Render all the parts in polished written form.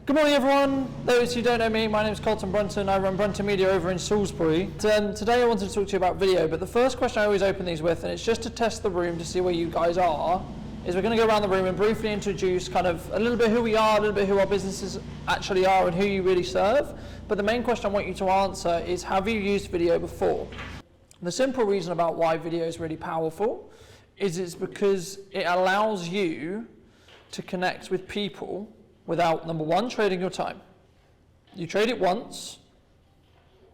Good morning everyone. Those who don't know me, my name is Colton Brunton. I run Brunton Media over in Salisbury. Today I wanted to talk to you about video, but the first question I always open these with, and it's just to test the room to see where you guys are, is we're going to go around the room and briefly introduce kind of a little bit who we are, a little bit who our businesses actually are and who you really serve. But the main question I want you to answer is, have you used video before? The simple reason about why video is really powerful is it's because it allows you to connect with people without, number one, trading your time. You trade it once,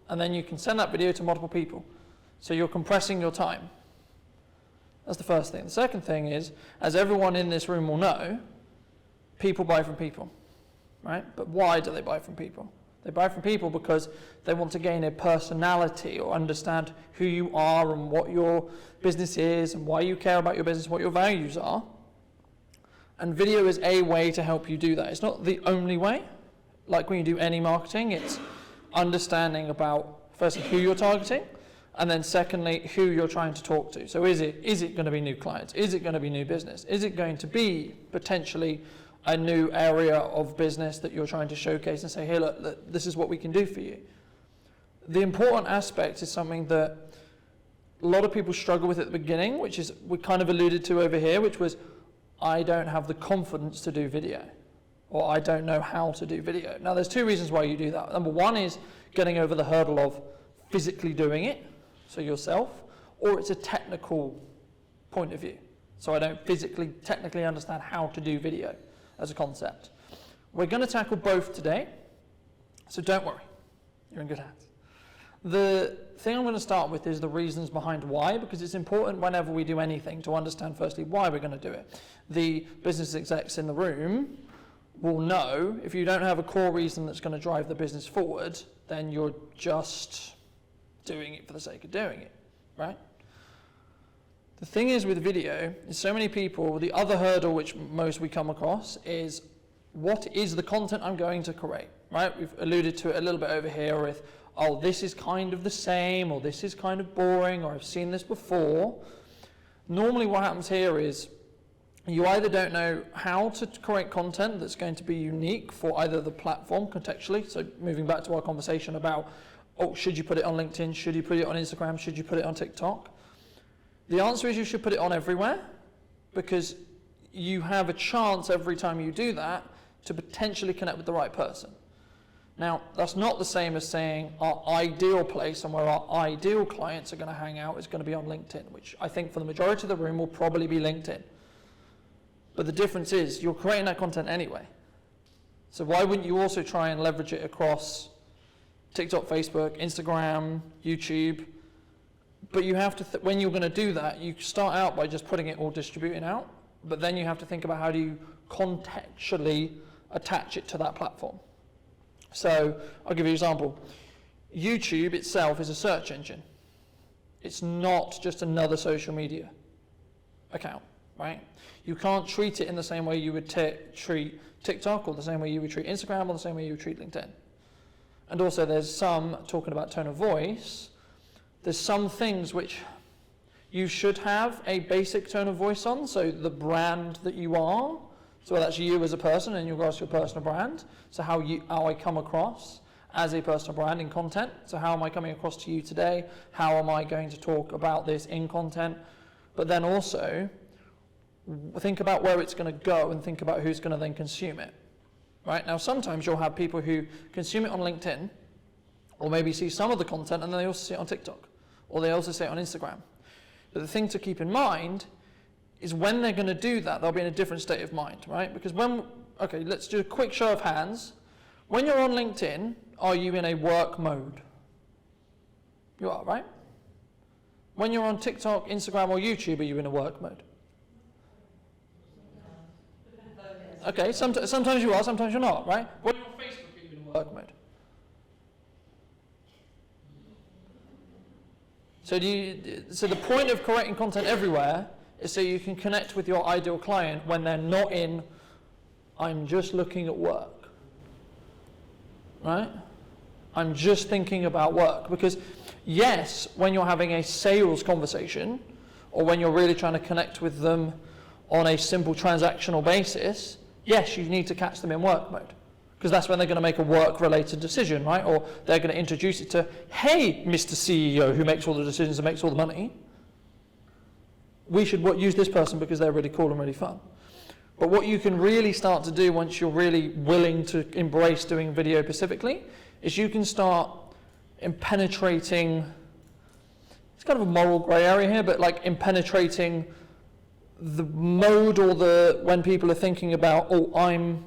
and then you can send that video to multiple people. So you're compressing your time. That's the first thing. The second thing is, as everyone in this room will know, people buy from people, right? But why do they buy from people? They buy from people because they want to gain a personality or understand who you are and what your business is and why you care about your business, what your values are. And video is a way to help you do that. It's not the only way. Like when you do any marketing, it's understanding about, firstly, who you're targeting, and then secondly, who you're trying to talk to. So is it going to be new clients? Is it going to be new business? Is it going to be potentially a new area of business that you're trying to showcase and say, hey, look, this is what we can do for you? The important aspect is something that a lot of people struggle with at the beginning, which is we kind of alluded to over here, which was, I don't have the confidence to do video, or I don't know how to do video. Now, there's two reasons why you do that. Number one is getting over the hurdle of physically doing it, so yourself, or it's a technical point of view. So I don't technically understand how to do video as a concept. We're going to tackle both today, so don't worry, you're in good hands. The thing I'm going to start with is the reasons behind why, because it's important whenever we do anything to understand firstly why we're going to do it. The business execs in the room will know if you don't have a core reason that's going to drive the business forward, then you're just doing it for the sake of doing it, right? The thing is with video, is so many people, the other hurdle which most we come across is, what is the content I'm going to create, right? We've alluded to it a little bit over here with, oh, this is kind of the same, or this is kind of boring, or I've seen this before. Normally what happens here is you either don't know how to create content that's going to be unique for either the platform contextually, so moving back to our conversation about, oh, should you put it on LinkedIn, should you put it on Instagram, should you put it on TikTok? The answer is you should put it on everywhere, because you have a chance every time you do that to potentially connect with the right person. Now, that's not the same as saying our ideal place and where our ideal clients are going to hang out is going to be on LinkedIn, which I think for the majority of the room will probably be LinkedIn. But the difference is you're creating that content anyway. So why wouldn't you also try and leverage it across TikTok, Facebook, Instagram, YouTube? But you have to, when you're going to do that, you start out by just putting it all distributing out, but then you have to think about how do you contextually attach it to that platform. So I'll give you an example. YouTube itself is a search engine. It's not just another social media account, right? You can't treat it in the same way you would treat TikTok, or the same way you would treat Instagram, or the same way you would treat LinkedIn. And also there's some, talking about tone of voice, there's some things which you should have a basic tone of voice on, so the brand that you are, so that's you as a person and your personal brand. So how I come across as a personal brand in content. So how am I coming across to you today? How am I going to talk about this in content? But then also think about where it's going to go and think about who's going to then consume it. Right? Now sometimes you'll have people who consume it on LinkedIn, or maybe see some of the content and then they also see it on TikTok, or they also see it on Instagram. But the thing to keep in mind is when they're going to do that, they'll be in a different state of mind, right? Because okay, let's do a quick show of hands. When you're on LinkedIn, are you in a work mode? You are, right? When you're on TikTok, Instagram, or YouTube, are you in a work mode? Okay, sometimes you are, sometimes you're not, right? When you're on Facebook, are you in a work mode? So the point of creating content everywhere is so you can connect with your ideal client when they're not in, I'm just looking at work, right? I'm just thinking about work. Because yes, when you're having a sales conversation, or when you're really trying to connect with them on a simple transactional basis, yes, you need to catch them in work mode. Because that's when they're going to make a work-related decision, right? Or they're going to introduce it to, hey, Mr. CEO, who makes all the decisions and makes all the money. We should use this person because they're really cool and really fun. But what you can really start to do once you're really willing to embrace doing video specifically is you can start in penetrating, it's kind of a moral grey area here, but like in penetrating the mode or when people are thinking about, oh, I'm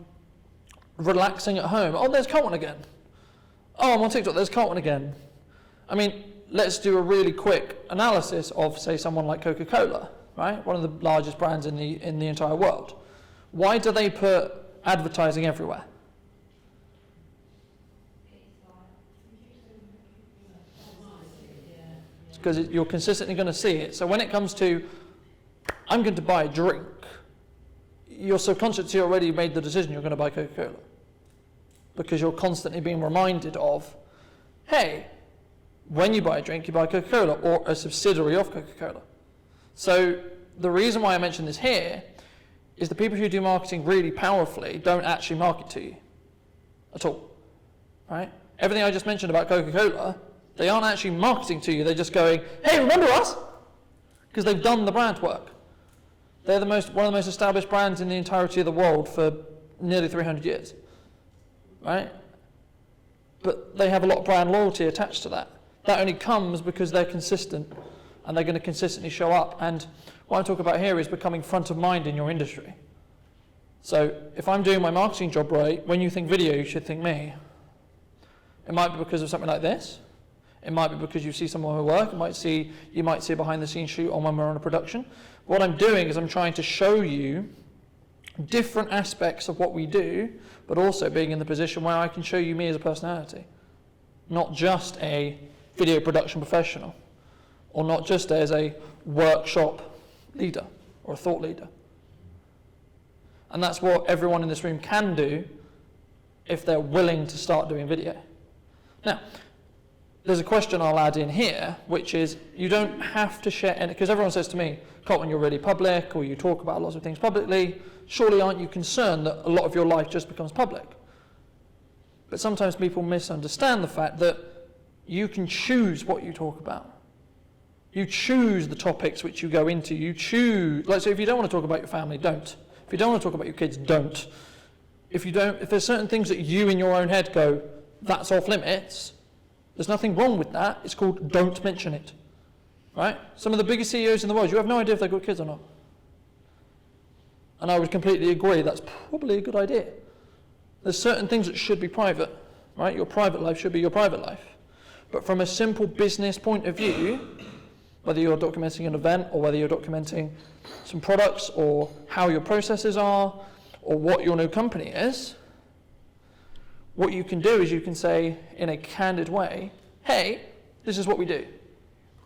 relaxing at home. Oh, there's Colton again. Oh, I'm on TikTok, there's Colton again. I mean, let's do a really quick analysis of, say, someone like Coca-Cola, right? One of the largest brands in the entire world. Why do they put advertising everywhere? It's because you're consistently going to see it. So when it comes to, I'm going to buy a drink, your subconscious already made the decision you're going to buy Coca-Cola. Because you're constantly being reminded of, hey, when you buy a drink, you buy Coca-Cola or a subsidiary of Coca-Cola. So the reason why I mention this here is the people who do marketing really powerfully don't actually market to you at all, right? Everything I just mentioned about Coca-Cola, they aren't actually marketing to you. They're just going, hey, remember us? Because they've done the brand work. They're one of the most established brands in the entirety of the world for nearly 300 years, right? But they have a lot of brand loyalty attached to that. That only comes because they're consistent and they're going to consistently show up. And what I'm talking about here is becoming front of mind in your industry. So if I'm doing my marketing job right, when you think video, you should think me. It might be because of something like this. It might be because you see someone at work. You might see a behind the scenes shoot on when we're on a production. What I'm doing is I'm trying to show you different aspects of what we do, but also being in the position where I can show you me as a personality, not just a video production professional, or not just as a workshop leader or a thought leader. And that's what everyone in this room can do if they're willing to start doing video. Now, there's a question I'll add in here, which is you don't have to share any, because everyone says to me, Colton, you're really public, or you talk about lots of things publicly. Surely aren't you concerned that a lot of your life just becomes public? But sometimes people misunderstand the fact that you can choose what you talk about. You choose the topics which you go into. You choose, like, so if you don't want to talk about your family, don't. If you don't want to talk about your kids, don't. If there's certain things that you in your own head go, that's off limits, there's nothing wrong with that. It's called don't mention it, right? Some of the biggest CEOs in the world, you have no idea if they've got kids or not. And I would completely agree, that's probably a good idea. There's certain things that should be private, right? Your private life should be your private life. But from a simple business point of view, whether you're documenting an event or whether you're documenting some products or how your processes are or what your new company is, what you can do is you can say in a candid way, hey, this is what we do.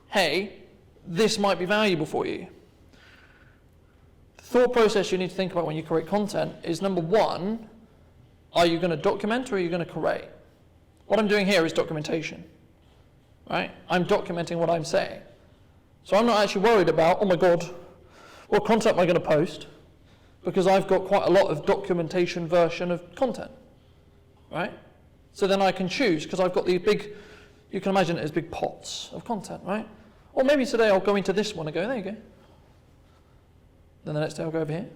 Hey, this might be valuable for you. The thought process you need to think about when you create content is, number one, are you going to document or are you going to create? What I'm doing here is documentation, right? I'm documenting what I'm saying. So I'm not actually worried about, oh my God, what content am I going to post? Because I've got quite a lot of documentation version of content, right? So then I can choose, because I've got these big, you can imagine it as big pots of content, right? Or maybe today I'll go into this one and go, there you go. Then the next day I'll go over here,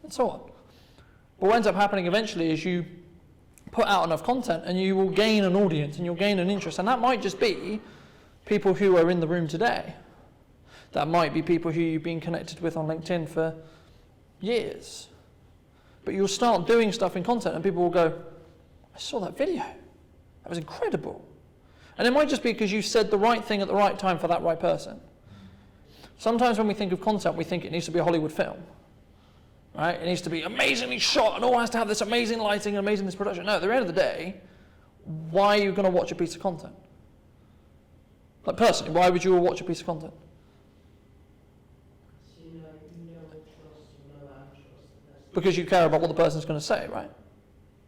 and so on. But what ends up happening eventually is you put out enough content and you will gain an audience and you'll gain an interest. And that might just be people who are in the room today. That might be people who you've been connected with on LinkedIn for years. But you'll start doing stuff in content and people will go, I saw that video. That was incredible. And it might just be because you said the right thing at the right time for that right person. Sometimes when we think of content, we think it needs to be a Hollywood film. Right? It needs to be amazingly shot and all has to have this amazing lighting and amazing this production. No, at the end of the day, why are you going to watch a piece of content? Like personally, why would you watch a piece of content? Because you care about what the person's going to say, right?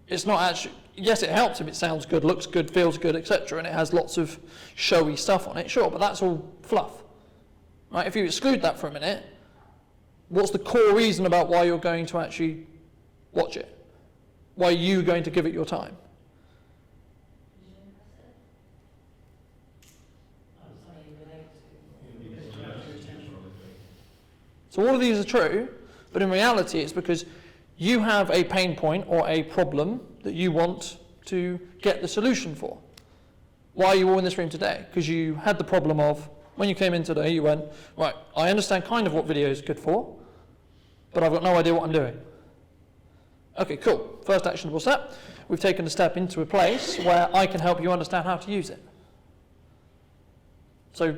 It's not actually, yes, it helps if it sounds good, looks good, feels good, etc., and it has lots of showy stuff on it, sure, but that's all fluff. Right? If you exclude that for a minute, what's the core reason about why you're going to actually watch it? Why are you going to give it your time? So all of these are true, but in reality it's because you have a pain point or a problem that you want to get the solution for. Why are you all in this room today? Because you had the problem of, when you came in today, you went, right, I understand kind of what video is good for, but I've got no idea what I'm doing. Okay, cool. First actionable step. We've taken a step into a place where I can help you understand how to use it. So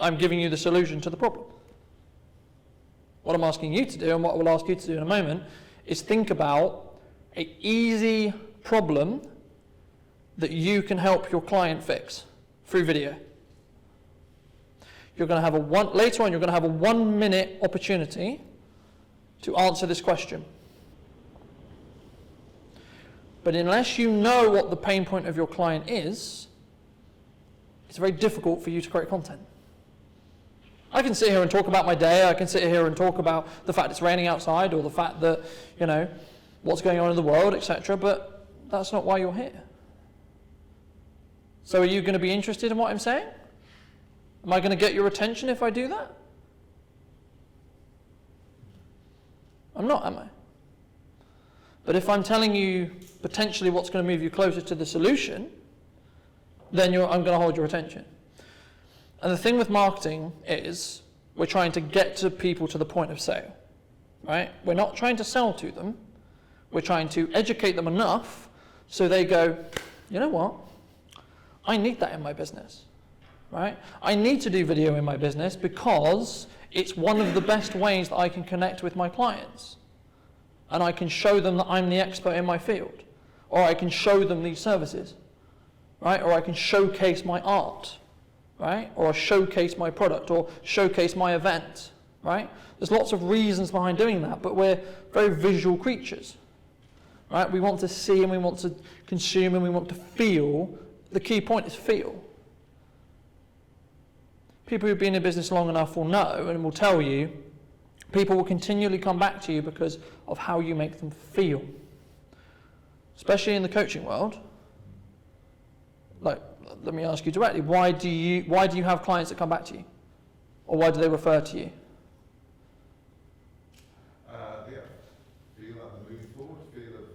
I'm giving you the solution to the problem. What I'm asking you to do, and what I will ask you to do in a moment, is think about an easy problem that you can help your client fix through video. You're going to have later on, you're going to have a 1 minute opportunity to answer this question. But unless you know what the pain point of your client is, it's very difficult for you to create content. I can sit here and talk about my day, I can sit here and talk about the fact it's raining outside, or the fact that, what's going on in the world, etc., but that's not why you're here. So are you going to be interested in what I'm saying? Am I going to get your attention if I do that? I'm not, am I? But if I'm telling you potentially what's going to move you closer to the solution, then I'm going to hold your attention. And the thing with marketing is we're trying to get to people to the point of sale, right? We're not trying to sell to them. We're trying to educate them enough so they go, you know what? I need that in my business, right? I need to do video in my business because it's one of the best ways that I can connect with my clients. And I can show them that I'm the expert in my field. Or I can show them these services, right? Or I can showcase my art, right? Or showcase my product, or showcase my event, right? There's lots of reasons behind doing that, but we're very visual creatures, right? We want to see and we want to consume and we want to feel. The key point is feel. People who've been in business long enough will know and will tell you, people will continually come back to you because of how you make them feel. Especially in the coaching world. Like, let me ask you directly, why do you have clients that come back to you? Or why do they refer to you? Feel that they're moving forward, feel of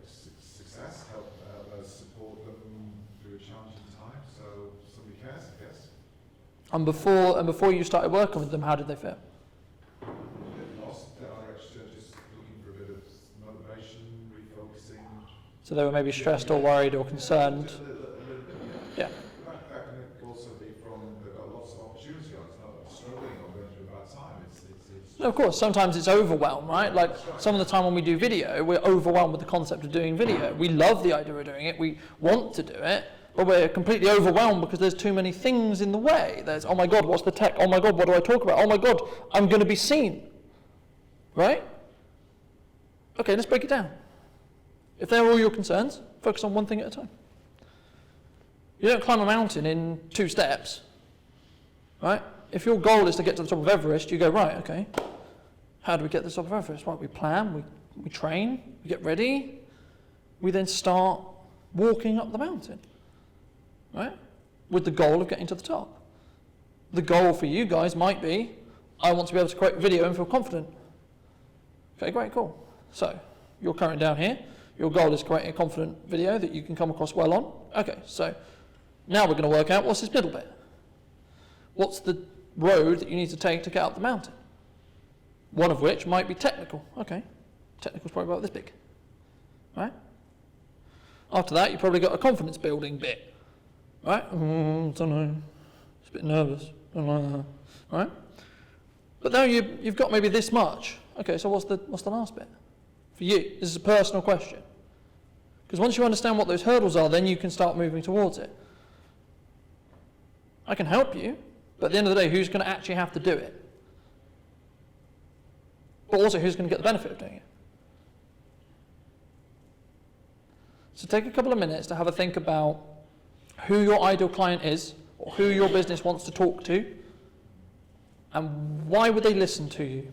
success, help us support them through a challenging time, so somebody cares, I guess. And before you started working with them, how did they feel? Lost, just looking for a bit of motivation, refocusing. So they were maybe stressed or worried or concerned. Yeah. That can also be from, they've got lots of opportunity on, it's not struggling or going through a bad time. No, of course, sometimes it's overwhelm, right? Like some of the time when we do video, we're overwhelmed with the concept of doing video. We love the idea of doing it, we want to do it, but we're completely overwhelmed because there's too many things in the way. There's, oh my God, what's the tech? Oh my God, what do I talk about? Oh my God, I'm going to be seen, right? Okay, let's break it down. If they're all your concerns, focus on one thing at a time. You don't climb a mountain in 2 steps, right? If your goal is to get to the top of Everest, you go, right, okay, how do we get to the top of Everest? Right, we plan, we train, we get ready, we then start walking up the mountain, right? With the goal of getting to the top. The goal for you guys might be, I want to be able to create video and feel confident. Okay, great, cool. So, you're currently down here. Your goal is creating a confident video that you can come across well on. Okay, so now we're going to work out what's this middle bit. What's the road that you need to take to get up the mountain? One of which might be technical. Okay, technical's probably about this big, right? After that, you've probably got a confidence building bit, right? Don't know, it's a bit nervous, don't like that, right? But now you've got maybe this much. Okay, so what's the last bit? For you, this is a personal question. Because once you understand what those hurdles are, then you can start moving towards it. I can help you, but at the end of the day, who's going to actually have to do it? But also, who's going to get the benefit of doing it? So take a couple of minutes to have a think about who your ideal client is, or who your business wants to talk to, and why would they listen to you?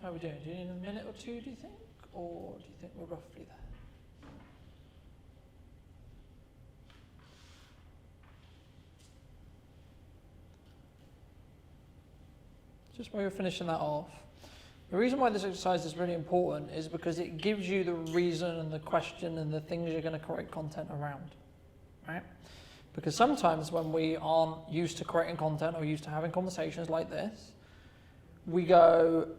How are we doing? Do you need a minute or two, do you think? Or do you think we're roughly there? Just while you're finishing that off, the reason why this exercise is really important is because it gives you the reason and the question and the things you're going to create content around, right? Because sometimes when we aren't used to creating content or used to having conversations like this, we go,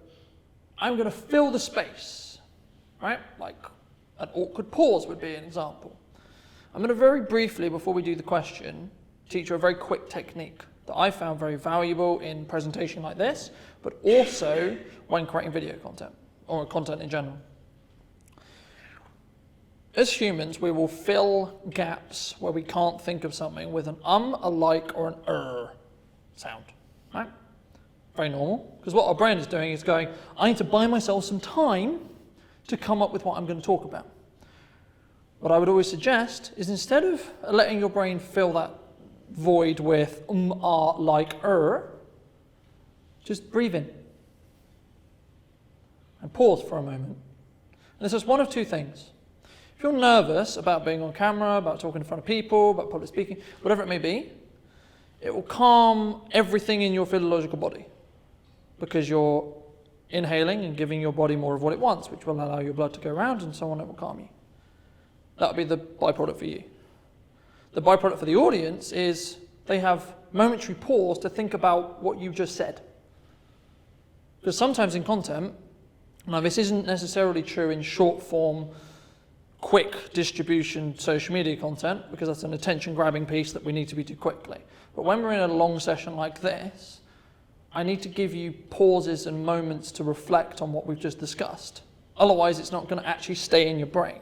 I'm going to fill the space, right? Like an awkward pause would be an example. I'm going to very briefly, before we do the question, teach you a very quick technique that I found very valuable in presentation like this, but also when creating video content or content in general. As humans, we will fill gaps where we can't think of something with an a like, or an sound, right? Very normal, because what our brain is doing is going, I need to buy myself some time to come up with what I'm going to talk about. What I would always suggest is instead of letting your brain fill that void with like, just breathe in and pause for a moment. And this is one of two things. If you're nervous about being on camera, about talking in front of people, about public speaking, whatever it may be, it will calm everything in your physiological body because you're inhaling and giving your body more of what it wants, which will allow your blood to go around and so on. It will calm you. That will be the byproduct for you. The byproduct for the audience is they have momentary pause to think about what you just said. Because sometimes in content, now this isn't necessarily true in short form, quick distribution social media content, because that's an attention grabbing piece that we need to be do quickly. But when we're in a long session like this, I need to give you pauses and moments to reflect on what we've just discussed. Otherwise, it's not going to actually stay in your brain.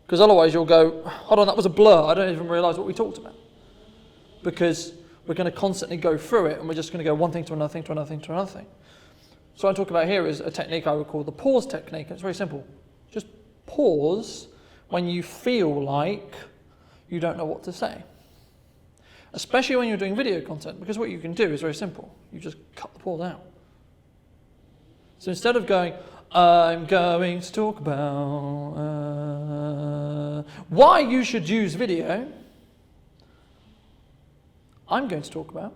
Because otherwise you'll go, hold on, that was a blur, I don't even realise what we talked about. Because we're going to constantly go through it and we're just going to go one thing to another thing to another thing to another thing. So what I talk about here is a technique I would call the pause technique. It's very simple. Just pause when you feel like you don't know what to say. Especially when you're doing video content, because what you can do is very simple. You just cut the pause out. So instead of going, I'm going to talk about why you should use video, I'm going to talk about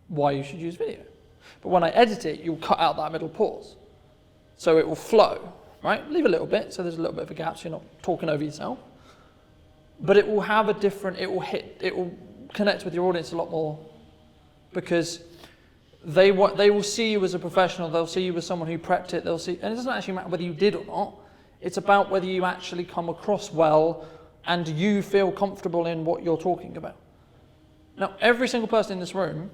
why you should use video. But when I edit it, you'll cut out that middle pause. So it will flow, right? Leave a little bit, so there's a little bit of a gap so you're not talking over yourself. But it will have a different, it will connect with your audience a lot more because they will see you as a professional, they'll see you as someone who prepped it, and it doesn't actually matter whether you did or not, it's about whether you actually come across well and you feel comfortable in what you're talking about. Now, every single person in this room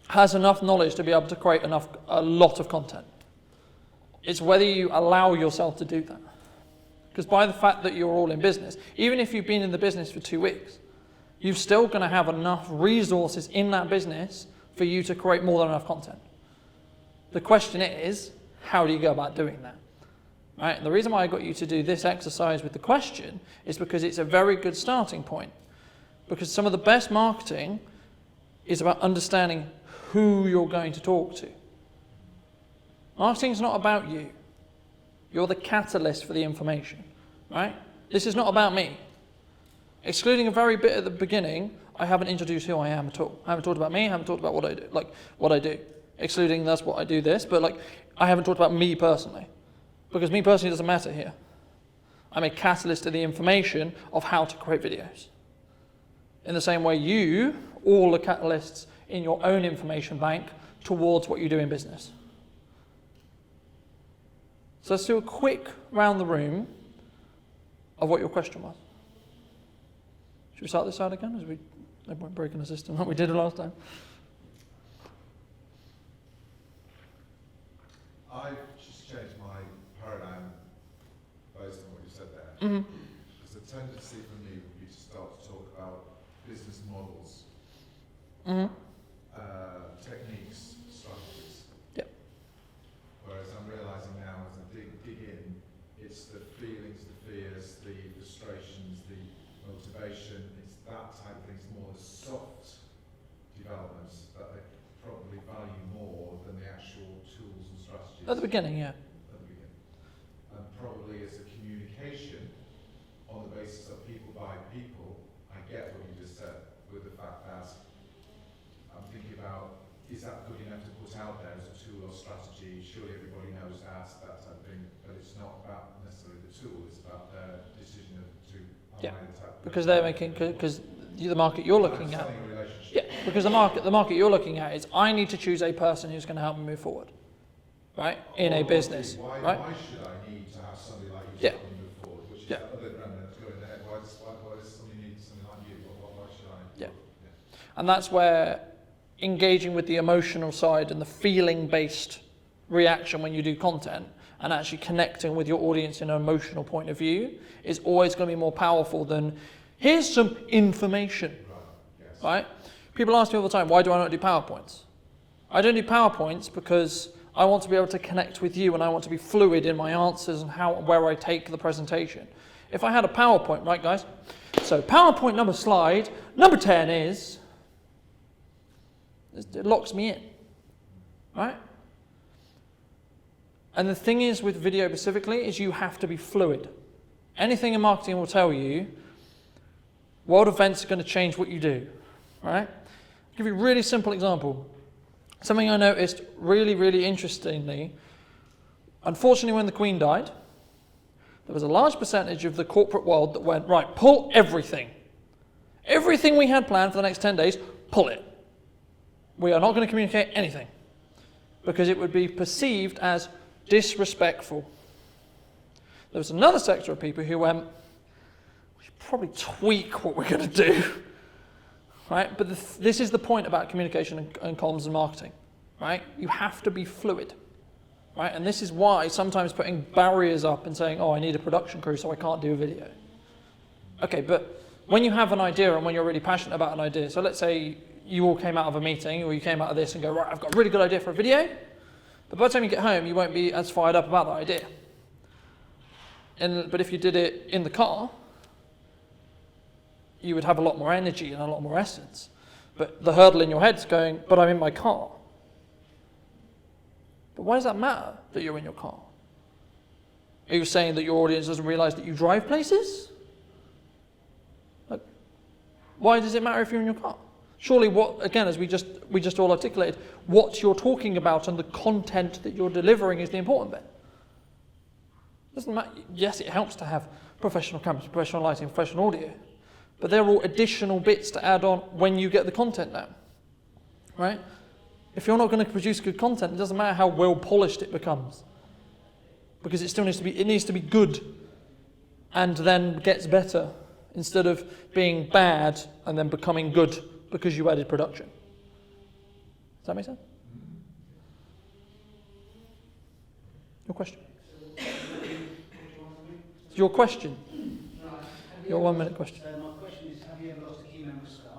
has enough knowledge to be able to create a lot of content. It's whether you allow yourself to do that. Because by the fact that you're all in business, even if you've been in the business for 2 weeks, you're still going to have enough resources in that business for you to create more than enough content. The question is, how do you go about doing that? Right? And the reason why I got you to do this exercise with the question is because it's a very good starting point. Because some of the best marketing is about understanding who you're going to talk to. Marketing's not about you. You're the catalyst for the information, right? This is not about me. Excluding a very bit at the beginning, I haven't introduced who I am at all. I haven't talked about me, I haven't talked about what I do, Excluding that's what I do this, but I haven't talked about me personally. Because me personally doesn't matter here. I'm a catalyst to the information of how to create videos. In the same way you, all the catalysts in your own information bank towards what you do in business. So let's do a quick round the room of what your question was. Should we start this side again, as we weren't breaking the system like we did it last time? I've just changed my paradigm based on what you said there. Mm-hmm. Because the tendency for me would be to start to talk about business models, techniques, strategies. Yep. Whereas I'm realising now as I dig in, it's the feelings, the fears, the frustrations, the motivation, it's that type of thing, it's more the soft developments that they probably value more than the actual tools and strategies At the beginning, yeah. At the beginning. And probably as a communication on the basis of people by people, I get what you just said with the fact that I'm thinking about, is that good enough to put out there as a tool or strategy? Surely everybody knows that type of thing, but it's not about necessarily the tool, it's about their decision to Yeah, the type of because they're making, because the market you're looking at. Yeah, because the market you're looking at is, I need to choose a person who's going to help me move forward, right? In a business, right? Why should I need to have somebody like you to Yeah. help me move forward? Which is Yeah. that other brand that's going ahead. Why does somebody need somebody like you? Why should I? Yeah. And that's where engaging with the emotional side and the feeling-based reaction when you do content and actually connecting with your audience in an emotional point of view is always going to be more powerful than, here's some information, right? People ask me all the time, why do I not do PowerPoints? I don't do PowerPoints because I want to be able to connect with you and I want to be fluid in my answers and where I take the presentation. If I had a PowerPoint, right guys? So PowerPoint slide number 10 is, it locks me in, right? And the thing is with video specifically is you have to be fluid. Anything in marketing will tell you, world events are going to change what you do, right? I'll give you a really simple example. Something I noticed really, really interestingly, unfortunately when the Queen died, there was a large percentage of the corporate world that went, right, pull everything. Everything we had planned for the next 10 days, pull it. We are not going to communicate anything because it would be perceived as disrespectful. There was another sector of people who went, we should probably tweak what we're going to do, right? But this is the point about communication and comms and marketing, right? You have to be fluid, right? And this is why sometimes putting barriers up and saying, oh, I need a production crew, so I can't do a video. Okay, but when you have an idea and when you're really passionate about an idea, so let's say you all came out of a meeting or you came out of this and go, right, I've got a really good idea for a video, but by the time you get home, you won't be as fired up about that idea. But if you did it in the car, you would have a lot more energy and a lot more essence. But the hurdle in your head is going, but I'm in my car. But why does that matter that you're in your car? Are you saying that your audience doesn't realize that you drive places? Like, why does it matter if you're in your car? Surely what, again, as we just all articulated, what you're talking about and the content that you're delivering is the important bit. Doesn't matter. Yes, it helps to have professional cameras, professional lighting, professional audio, but they're all additional bits to add on when you get the content down, right? If you're not going to produce good content, it doesn't matter how well polished it becomes, because it still needs to be good, and then gets better instead of being bad and then becoming good because you added production. Does that make sense? Your question. Your question. Your 1 minute question. My question is, have you ever lost a key member of staff?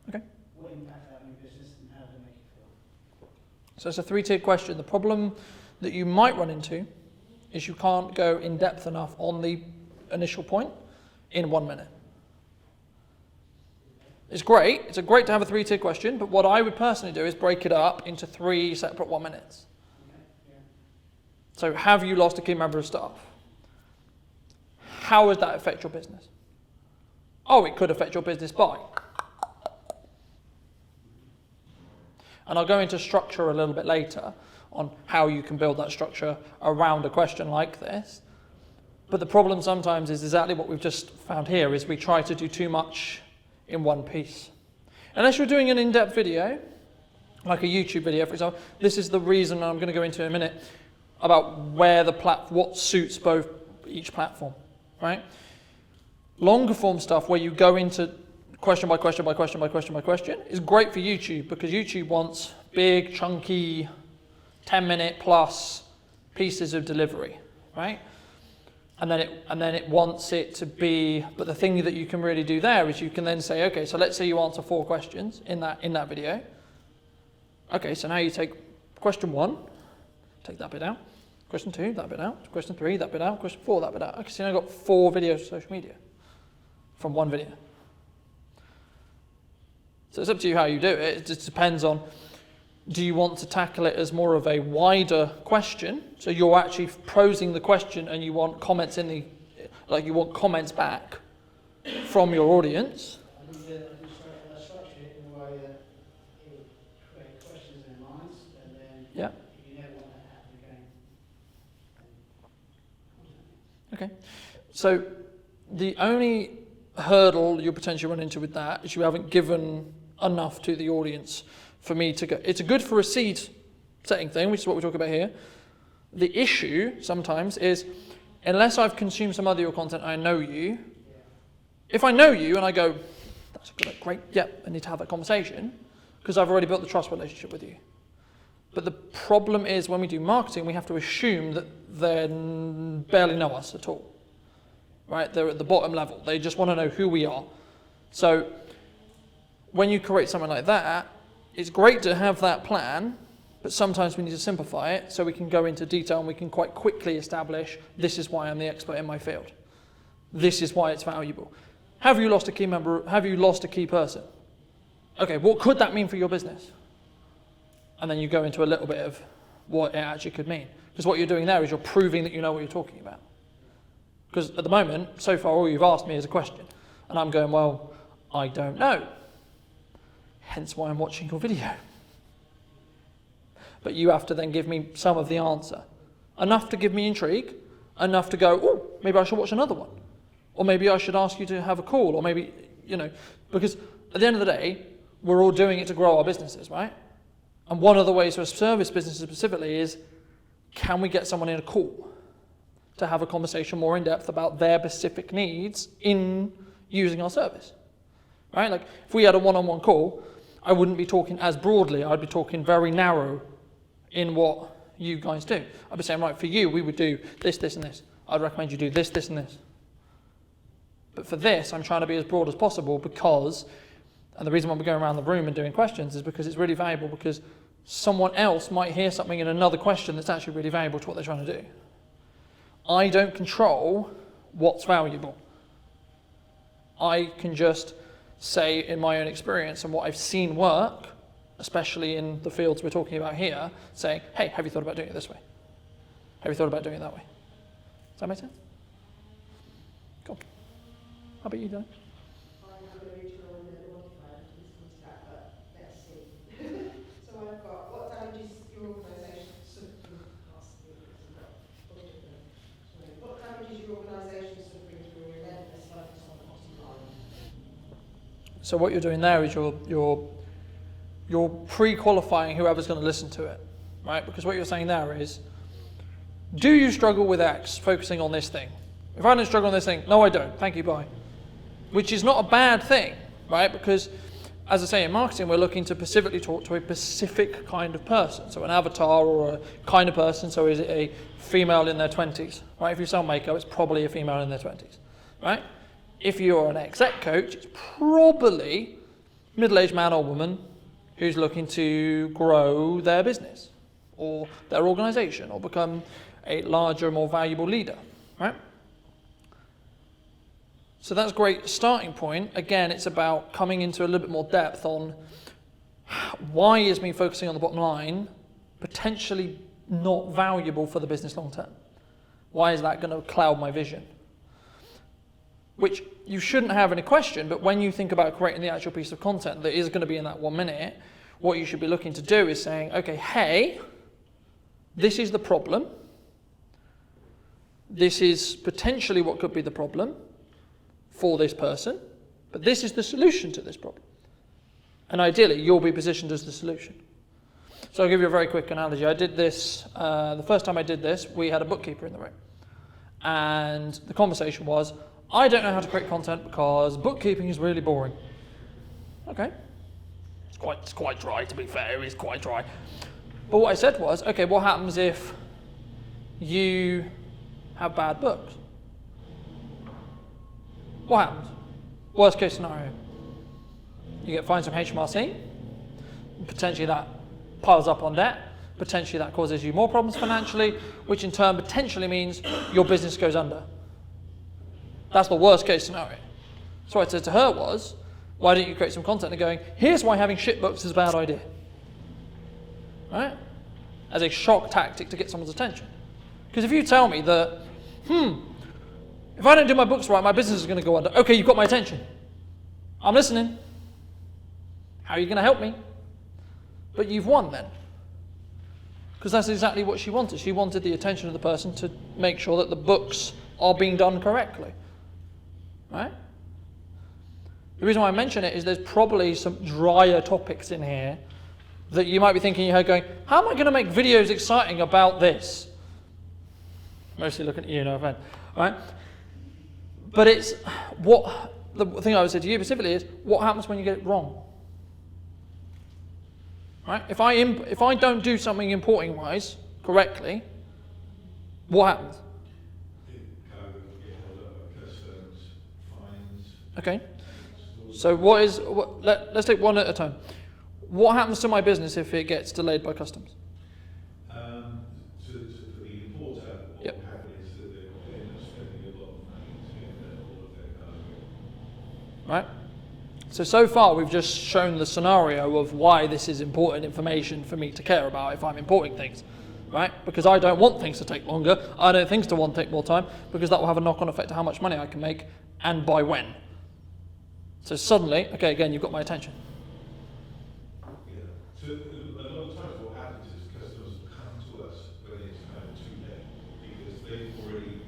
Okay. What impact that on your business and how does it make you feel? So it's a 3-tiered question. The problem that you might run into is you can't go in depth enough on the initial point in 1 minute. It's great. It's great to have a 3-tiered question, but what I would personally do is break it up into 3 separate 1 minutes. Okay. Yeah. So have you lost a key member of staff? How would that affect your business? Oh, it could affect your business by. And I'll go into structure a little bit later on how you can build that structure around a question like this. But the problem sometimes is exactly what we've just found here, is we try to do too much in one piece. Unless you're doing an in-depth video, like a YouTube video, for example, this is the reason I'm going to go into in a minute about where what suits each platform, right? Longer form stuff where you go into question by question by question by question by question is great for YouTube, because YouTube wants big, chunky, 10-minute plus pieces of delivery, right? And then it wants it to be, but the thing that you can really do there is you can then say, okay, so let's say you answer 4 questions in that video. Okay, so now you take question 1, take that bit out. Question 2, that bit out. Question 3, that bit out. Question 4, that bit out. Okay, so now I've got 4 videos of social media from 1 video. So it's up to you how you do it. It just depends on Do you want to tackle it as more of a wider question? So you're actually posing the question and you want comments you want comments back from your audience. I think I structure it in a way that it would create questions in their minds, and then Yeah. if you never want that to happen again. Okay. So the only hurdle you'll potentially run into with that is you haven't given enough to the audience for me to go. It's a good for a seed setting thing, which is what we talk about here. The issue sometimes is, unless I've consumed some other your content, I know you. If I know you and I go, that's great, yep, I need to have that conversation, because I've already built the trust relationship with you. But the problem is when we do marketing, we have to assume that they barely know us at all. Right? They're at the bottom level. They just want to know who we are. So when you create something like that, it's great to have that plan, but sometimes we need to simplify it so we can go into detail and we can quite quickly establish, this is why I'm the expert in my field. This is why it's valuable. Have you lost a key member? Have you lost a key person? Okay, what could that mean for your business? And then you go into a little bit of what it actually could mean. Because what you're doing there is you're proving that you know what you're talking about. Because at the moment, so far, all you've asked me is a question. And I'm going, well, I don't know. Hence why I'm watching your video. But you have to then give me some of the answer. Enough to give me intrigue, enough to go, oh, maybe I should watch another one. Or maybe I should ask you to have a call, or maybe, because at the end of the day, we're all doing it to grow our businesses, right? And one of the ways for service businesses specifically is, can we get someone in a call to have a conversation more in depth about their specific needs in using our service, right? Like if we had a one-on-one call, I wouldn't be talking as broadly, I'd be talking very narrow in what you guys do. I'd be saying, right, for you, we would do this, this, and this. I'd recommend you do this, this, and this. But for this, I'm trying to be as broad as possible because, and the reason why we're going around the room and doing questions is because it's really valuable, because someone else might hear something in another question that's actually really valuable to what they're trying to do. I don't control what's valuable. I can just say in my own experience and what I've seen work, especially in the fields we're talking about here, saying, hey, have you thought about doing it this way? Have you thought about doing it that way? Does that make sense? Cool. How about you, Dan? I'm original and then modified to listen to that, but let's see. So I've got, what damages your organisation suffering? What damages your organisation suffering through a relentless focus on the bottom line? So what you're doing there is you're pre-qualifying whoever's going to listen to it, right? Because what you're saying there is, do you struggle with X, focusing on this thing? If I don't struggle on this thing, no I don't, thank you, bye. Which is not a bad thing, right? Because, as I say, in marketing, we're looking to specifically talk to a specific kind of person. So an avatar or a kind of person, so is it a female in their 20s, right? If you sell makeup, it's probably a female in their 20s, right? If you're an exec coach, it's probably middle-aged man or woman who's looking to grow their business or their organization or become a larger, more valuable leader, right? So that's a great starting point. Again, it's about coming into a little bit more depth on why is me focusing on the bottom line potentially not valuable for the business long term? Why is that going to cloud my vision? Which you shouldn't have any question, but when you think about creating the actual piece of content that is going to be in that 1 minute, what you should be looking to do is saying, okay, hey, this is the problem. This is potentially what could be the problem for this person, but this is the solution to this problem. And ideally, you'll be positioned as the solution. So I'll give you a very quick analogy. I did this, the first time I did this, we had a bookkeeper in the room. And the conversation was, I don't know how to create content because bookkeeping is really boring. Okay. It's quite dry, to be fair, it's quite dry. But what I said was, okay, what happens if you have bad books? What happens? Worst case scenario. You get fined some HMRC, potentially that piles up on debt, potentially that causes you more problems financially, which in turn potentially means your business goes under. That's the worst case scenario. So what I said to her was, why don't you create some content and going, here's why having shit books is a bad idea. right? As a shock tactic to get someone's attention. Because if you tell me that, if I don't do my books right, my business is going to go under. Okay, you've got my attention. I'm listening. How are you going to help me? But you've won then. Because that's exactly what she wanted. She wanted the attention of the person to make sure that the books are being done correctly. Right? The reason why I mention it is there's probably some drier topics in here that you might be thinking in your head going, how am I going to make videos exciting about this? Mostly looking at you, no offense. Right? But it's what the thing I would say to you specifically is what happens when you get it wrong. Right? If I don't do something importing wise correctly, what happens? Okay. So let's take one at a time. What happens to my business if it gets delayed by customs? To the importer, what Yep. will happen is that they're end up spending a lot of money to get all of their cargo. Right? So far we've just shown the scenario of why this is important information for me to care about if I'm importing things. Right? Because I don't want things to take longer, I don't want things to take more time, because that will have a knock-on effect to how much money I can make and by when. So suddenly, okay, again, you've got my attention. Yeah. So a lot of times what happens is customers come to us when it's kind of too late because they've already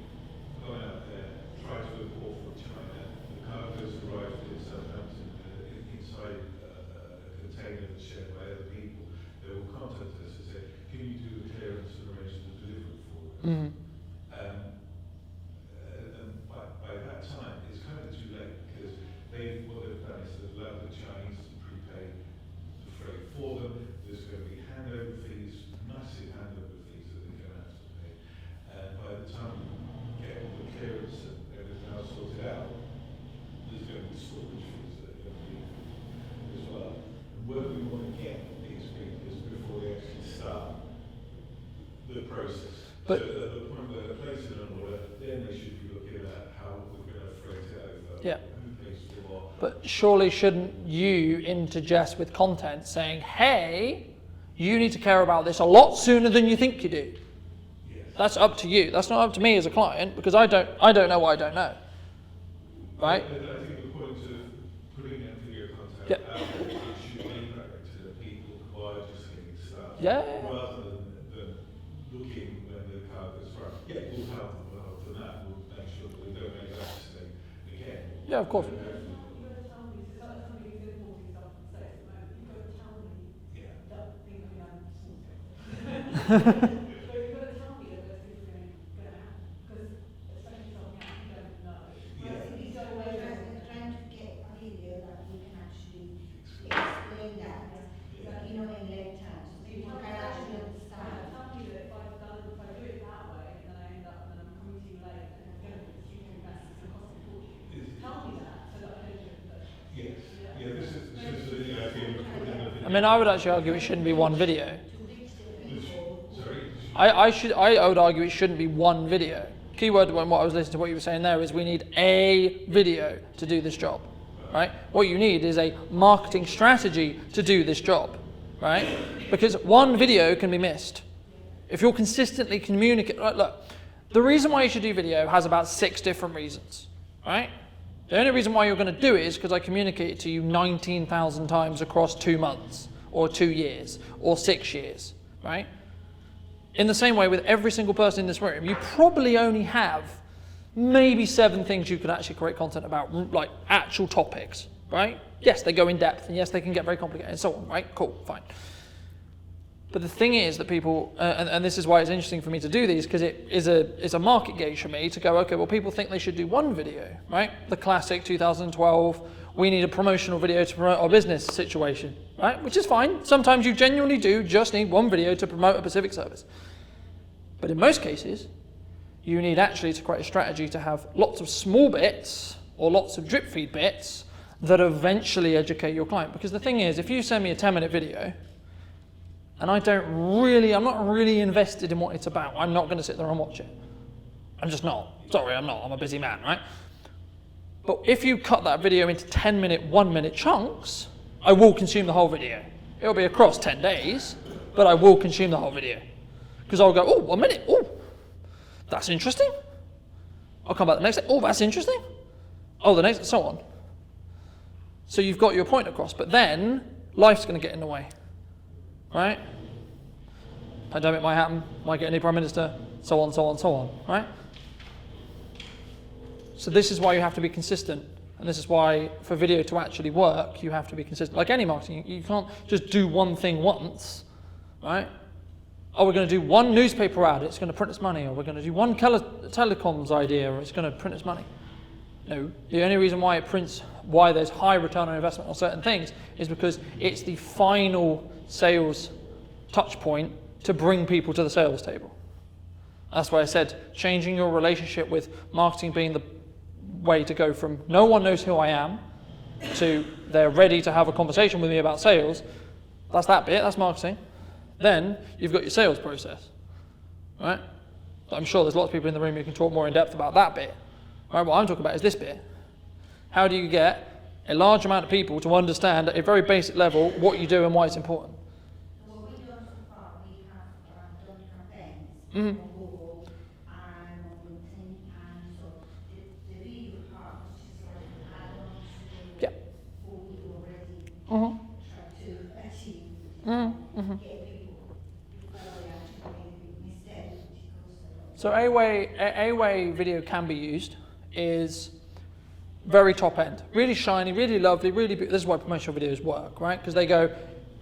gone out there, tried to import from China, the cargo's arrived in Southampton inside a container that's shared by other people. They will contact us and say, can you do the clearance and arrange the delivery for us? Mm-hmm. And by that time, it's kind of too late because what they've done is they've allowed the Chinese to prepay the freight for them. There's going to be handover fees, massive handover fees that they're going to have to pay. And by the time we get all the clearance and everything else sorted out, there's going to be storage fees that are going to be as well. And where we want to get these people is before they actually start the process. But so at the point where they're placing an order, then they should be looking at how we're going to freight it over. Yeah. Who pays for what. But surely shouldn't you interject with content saying, hey, you need to care about this a lot sooner than you think you do? Yes. That's up to you. That's not up to me as a client because I don't know what I don't know. Right? I think the point of putting that video content Yeah. out there, it should be direct to the people who are just getting started. Yeah. Rather than looking when the cargo's right. Yeah, we'll help them that. We'll make sure that we don't make that mistake again. Yeah, of course. Trying to get a video that we can actually explain that, like, in lay terms, so people can actually understand. Tell me that if I do it that way, and then I end up, and then I'm coming to you late, and I'm going to be stupid investments and cost me fortune. Tell me that, so that I don't do it. Yes. Yeah, this is the idea of putting a video. I mean, I would actually argue it shouldn't be one video. Sorry? I would argue it shouldn't be one video. Keyword when what I was listening to what you were saying there is we need a video to do this job, right? What you need is a marketing strategy to do this job, right? Because one video can be missed. If you're consistently communicating, look, the reason why you should do video has about 6 different reasons, right? The only reason why you're going to do it is because I communicate it to you 19,000 times across 2 months, or 2 years, or 6 years, right? In the same way with every single person in this room, you probably only have maybe 7 things you could actually create content about, like actual topics, right? Yes, they go in depth, and yes, they can get very complicated and so on, right? Cool, fine. But the thing is that people, and this is why it's interesting for me to do these, because it is a market gauge for me to go, okay, well, people think they should do one video, right? The classic 2012, we need a promotional video to promote our business situation, right? Which is fine. Sometimes you genuinely do just need one video to promote a specific service. But in most cases, you need actually to create a strategy to have lots of small bits or lots of drip feed bits that eventually educate your client. Because the thing is, if you send me a 10-minute video, and I'm not really invested in what it's about, I'm not going to sit there and watch it. I'm just not. Sorry, I'm not. I'm a busy man, right? But if you cut that video into 10-minute, 1-minute chunks, I will consume the whole video. It'll be across 10 days, but I will consume the whole video. Because I'll go, oh, 1 minute, oh, that's interesting. I'll come back the next day, oh, that's interesting. Oh, the next, so on. So you've got your point across, but then life's going to get in the way, right? Pandemic might happen, might get a new prime minister, so on, so on, so on, right? So this is why you have to be consistent. And this is why for video to actually work, you have to be consistent. Like any marketing, you can't just do one thing once, right? Oh, we're going to do one newspaper ad, it's going to print us money. Or we're going to do one telecoms idea, or it's going to print us money. No, the only reason why why there's high return on investment on certain things is because it's the final sales touch point to bring people to the sales table. That's why I said changing your relationship with marketing being the way to go from no one knows who I am to they're ready to have a conversation with me about sales. That's that bit, that's marketing. Then you've got your sales process, right? I'm sure there's lots of people in the room who can talk more in depth about that bit. Right, what I'm talking about is this bit. How do you get a large amount of people to understand at a very basic level what you do and why it's important? Well, we've done so far, we have done campaigns Mhm. on Google and on LinkedIn, and so the video part, which is like an add-on to Yeah. what we already Mm-hmm. try to achieve, Mm-hmm. get people before they actually make a big mistake, which goes a lot. So a way video can be used is very top end, really shiny, really lovely, really. This is why promotional videos work, right? Because they go,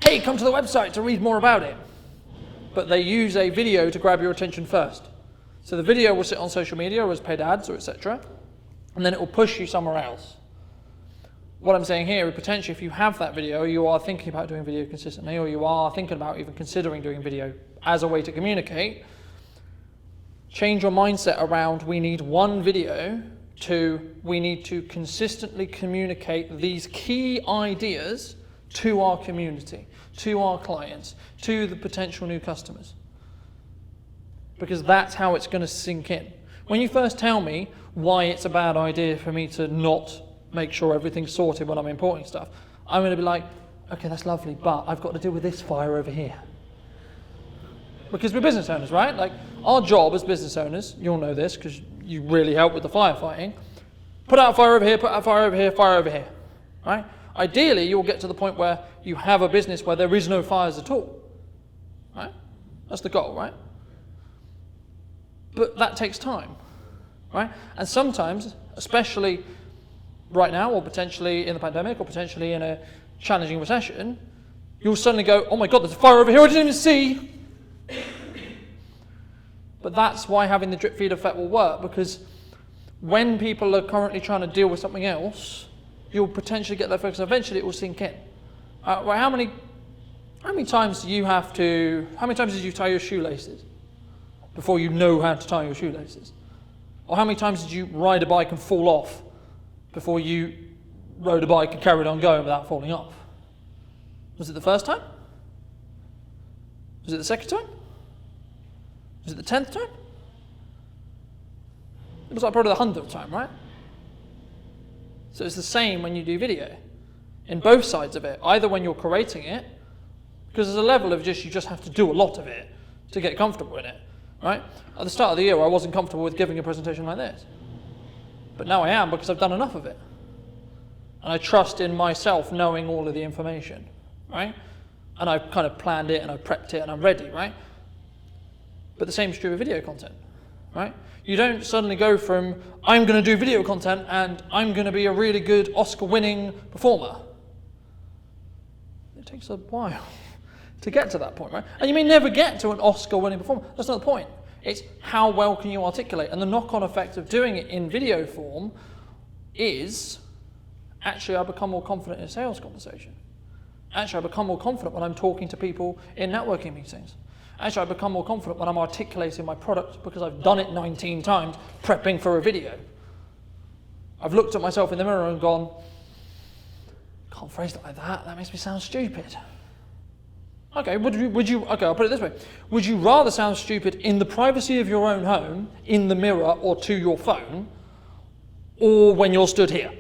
"Hey, come to the website to read more about it," but they use a video to grab your attention first. So the video will sit on social media or as paid ads or etc., and then it will push you somewhere else. What I'm saying here is potentially, if you have that video, you are thinking about doing video consistently, or you are thinking about even considering doing video as a way to communicate. Change your mindset around we need one video to we need to consistently communicate these key ideas to our community, to our clients, to the potential new customers. Because that's how it's going to sink in. When you first tell me why it's a bad idea for me to not make sure everything's sorted when I'm importing stuff, I'm going to be like, okay, that's lovely, but I've got to deal with this fire over here. Because we're business owners, right? Like, our job as business owners, you'll know this because you really help with the firefighting, put out a fire over here, put out a fire over here, fire over here, right? Ideally, you'll get to the point where you have a business where there is no fires at all, right? That's the goal, right? But that takes time, right? And sometimes, especially right now, or potentially in the pandemic, or potentially in a challenging recession, you'll suddenly go, oh my God, there's a fire over here I didn't even see. But that's why having the drip feed effect will work, because when people are currently trying to deal with something else, you'll potentially get that focus. Eventually, it will sink in. Right, how many times did you tie your shoelaces before you know how to tie your shoelaces? Or how many times did you ride a bike and fall off before you rode a bike and carried on going without falling off? Was it the first time? Was it the second time? Was it the 10th time? It was like probably the 100th time, right? So it's the same when you do video. In both sides of it, either when you're creating it, because there's a level of you just have to do a lot of it to get comfortable in it, right? At the start of the year, I wasn't comfortable with giving a presentation like this. But now I am, because I've done enough of it. And I trust in myself knowing all of the information, right? And I've kind of planned it and I've prepped it and I'm ready, right? But the same is true with video content, right? You don't suddenly go from, I'm going to do video content and I'm going to be a really good Oscar-winning performer. It takes a while to get to that point, right? And you may never get to an Oscar-winning performer. That's not the point. It's how well can you articulate. And the knock-on effect of doing it in video form is, actually I become more confident in a sales conversation. Actually, I become more confident when I'm talking to people in networking meetings. Actually, I become more confident when I'm articulating my product because I've done it 19 times prepping for a video. I've looked at myself in the mirror and gone, can't phrase it like that, that makes me sound stupid. Okay, okay, I'll put it this way. Would you rather sound stupid in the privacy of your own home, in the mirror or to your phone, or when you're stood here?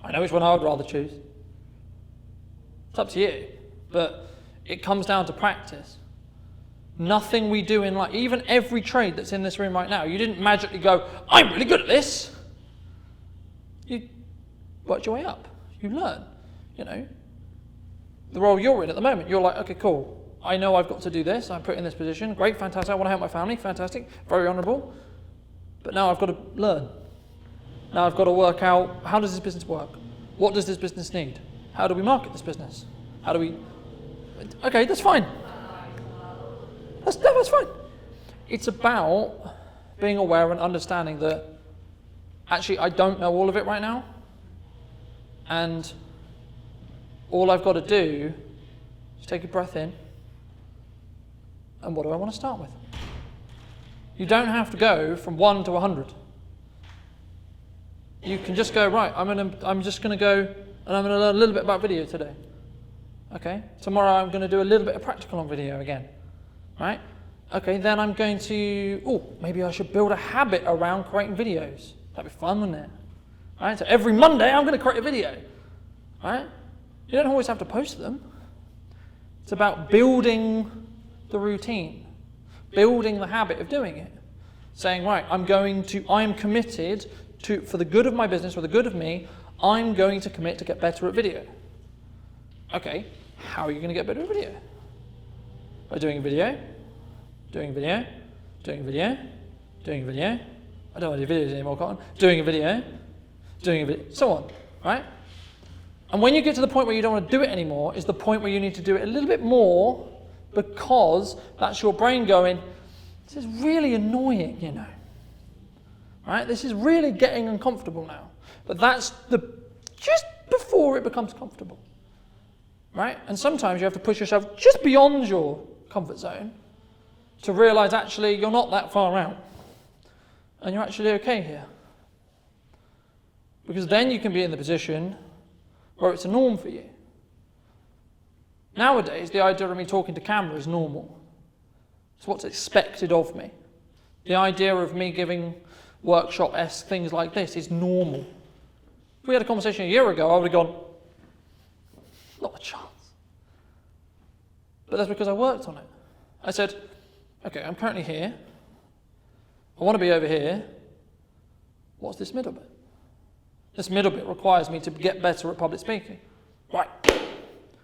I know which one I would rather choose. It's up to you. But it comes down to practice. Nothing we do in life, even every trade that's in this room right now, you didn't magically go, I'm really good at this. You worked your way up. You learn, you know. The role you're in at the moment, you're like, okay, cool. I know I've got to do this. I'm put in this position. Great, fantastic. I want to help my family. Fantastic. Very honourable. But now I've got to learn. Now I've got to work out, how does this business work? What does this business need? How do we market this business? How do we... Okay, that's fine. That's fine. It's about being aware and understanding that actually I don't know all of it right now. And all I've got to do is take a breath in. And what do I want to start with? You don't have to go from 1 to 100. You can just go, right, I'm just going to go and I'm going to learn a little bit about video today. Okay, tomorrow I'm going to do a little bit of practical on video again. Right? Okay, then I'm going to, maybe I should build a habit around creating videos. That'd be fun, wouldn't it? Right? So every Monday I'm going to create a video. Right? You don't always have to post them. It's about building the routine, building the habit of doing it. Saying, right, I'm committed to, for the good of my business, for the good of me, I'm going to commit to get better at video. Okay, how are you going to get better at video? By doing a video, doing a video, doing a video, doing a video. I don't want to do videos anymore, Cotton. Doing a video, so on, right? And when you get to the point where you don't want to do it anymore, is the point where you need to do it a little bit more, because that's your brain going, this is really annoying, you know. Right? This is really getting uncomfortable now. But that's just before it becomes comfortable. Right? And sometimes you have to push yourself just beyond your comfort zone to realize actually you're not that far out. And you're actually okay here. Because then you can be in the position where it's a norm for you. Nowadays, the idea of me talking to camera is normal. It's what's expected of me. The idea of me giving workshop-esque things like this is normal. If we had a conversation a year ago, I would have gone, not a chance. But that's because I worked on it. I said, okay, I'm currently here. I want to be over here. What's this middle bit? This middle bit requires me to get better at public speaking. Right.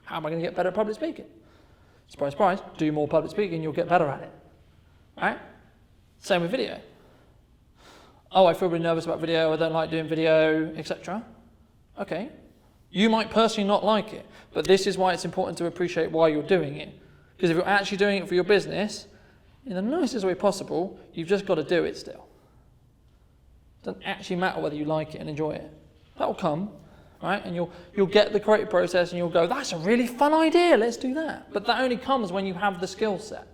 How am I going to get better at public speaking? Surprise, surprise, do more public speaking, you'll get better at it. Right? Same with video. Oh, I feel really nervous about video, I don't like doing video, etc. Okay. You might personally not like it, but this is why it's important to appreciate why you're doing it. Because if you're actually doing it for your business, in the nicest way possible, you've just got to do it still. It doesn't actually matter whether you like it and enjoy it. That will come. Right? And you'll get the creative process and you'll go, that's a really fun idea, let's do that. But that only comes when you have the skill set.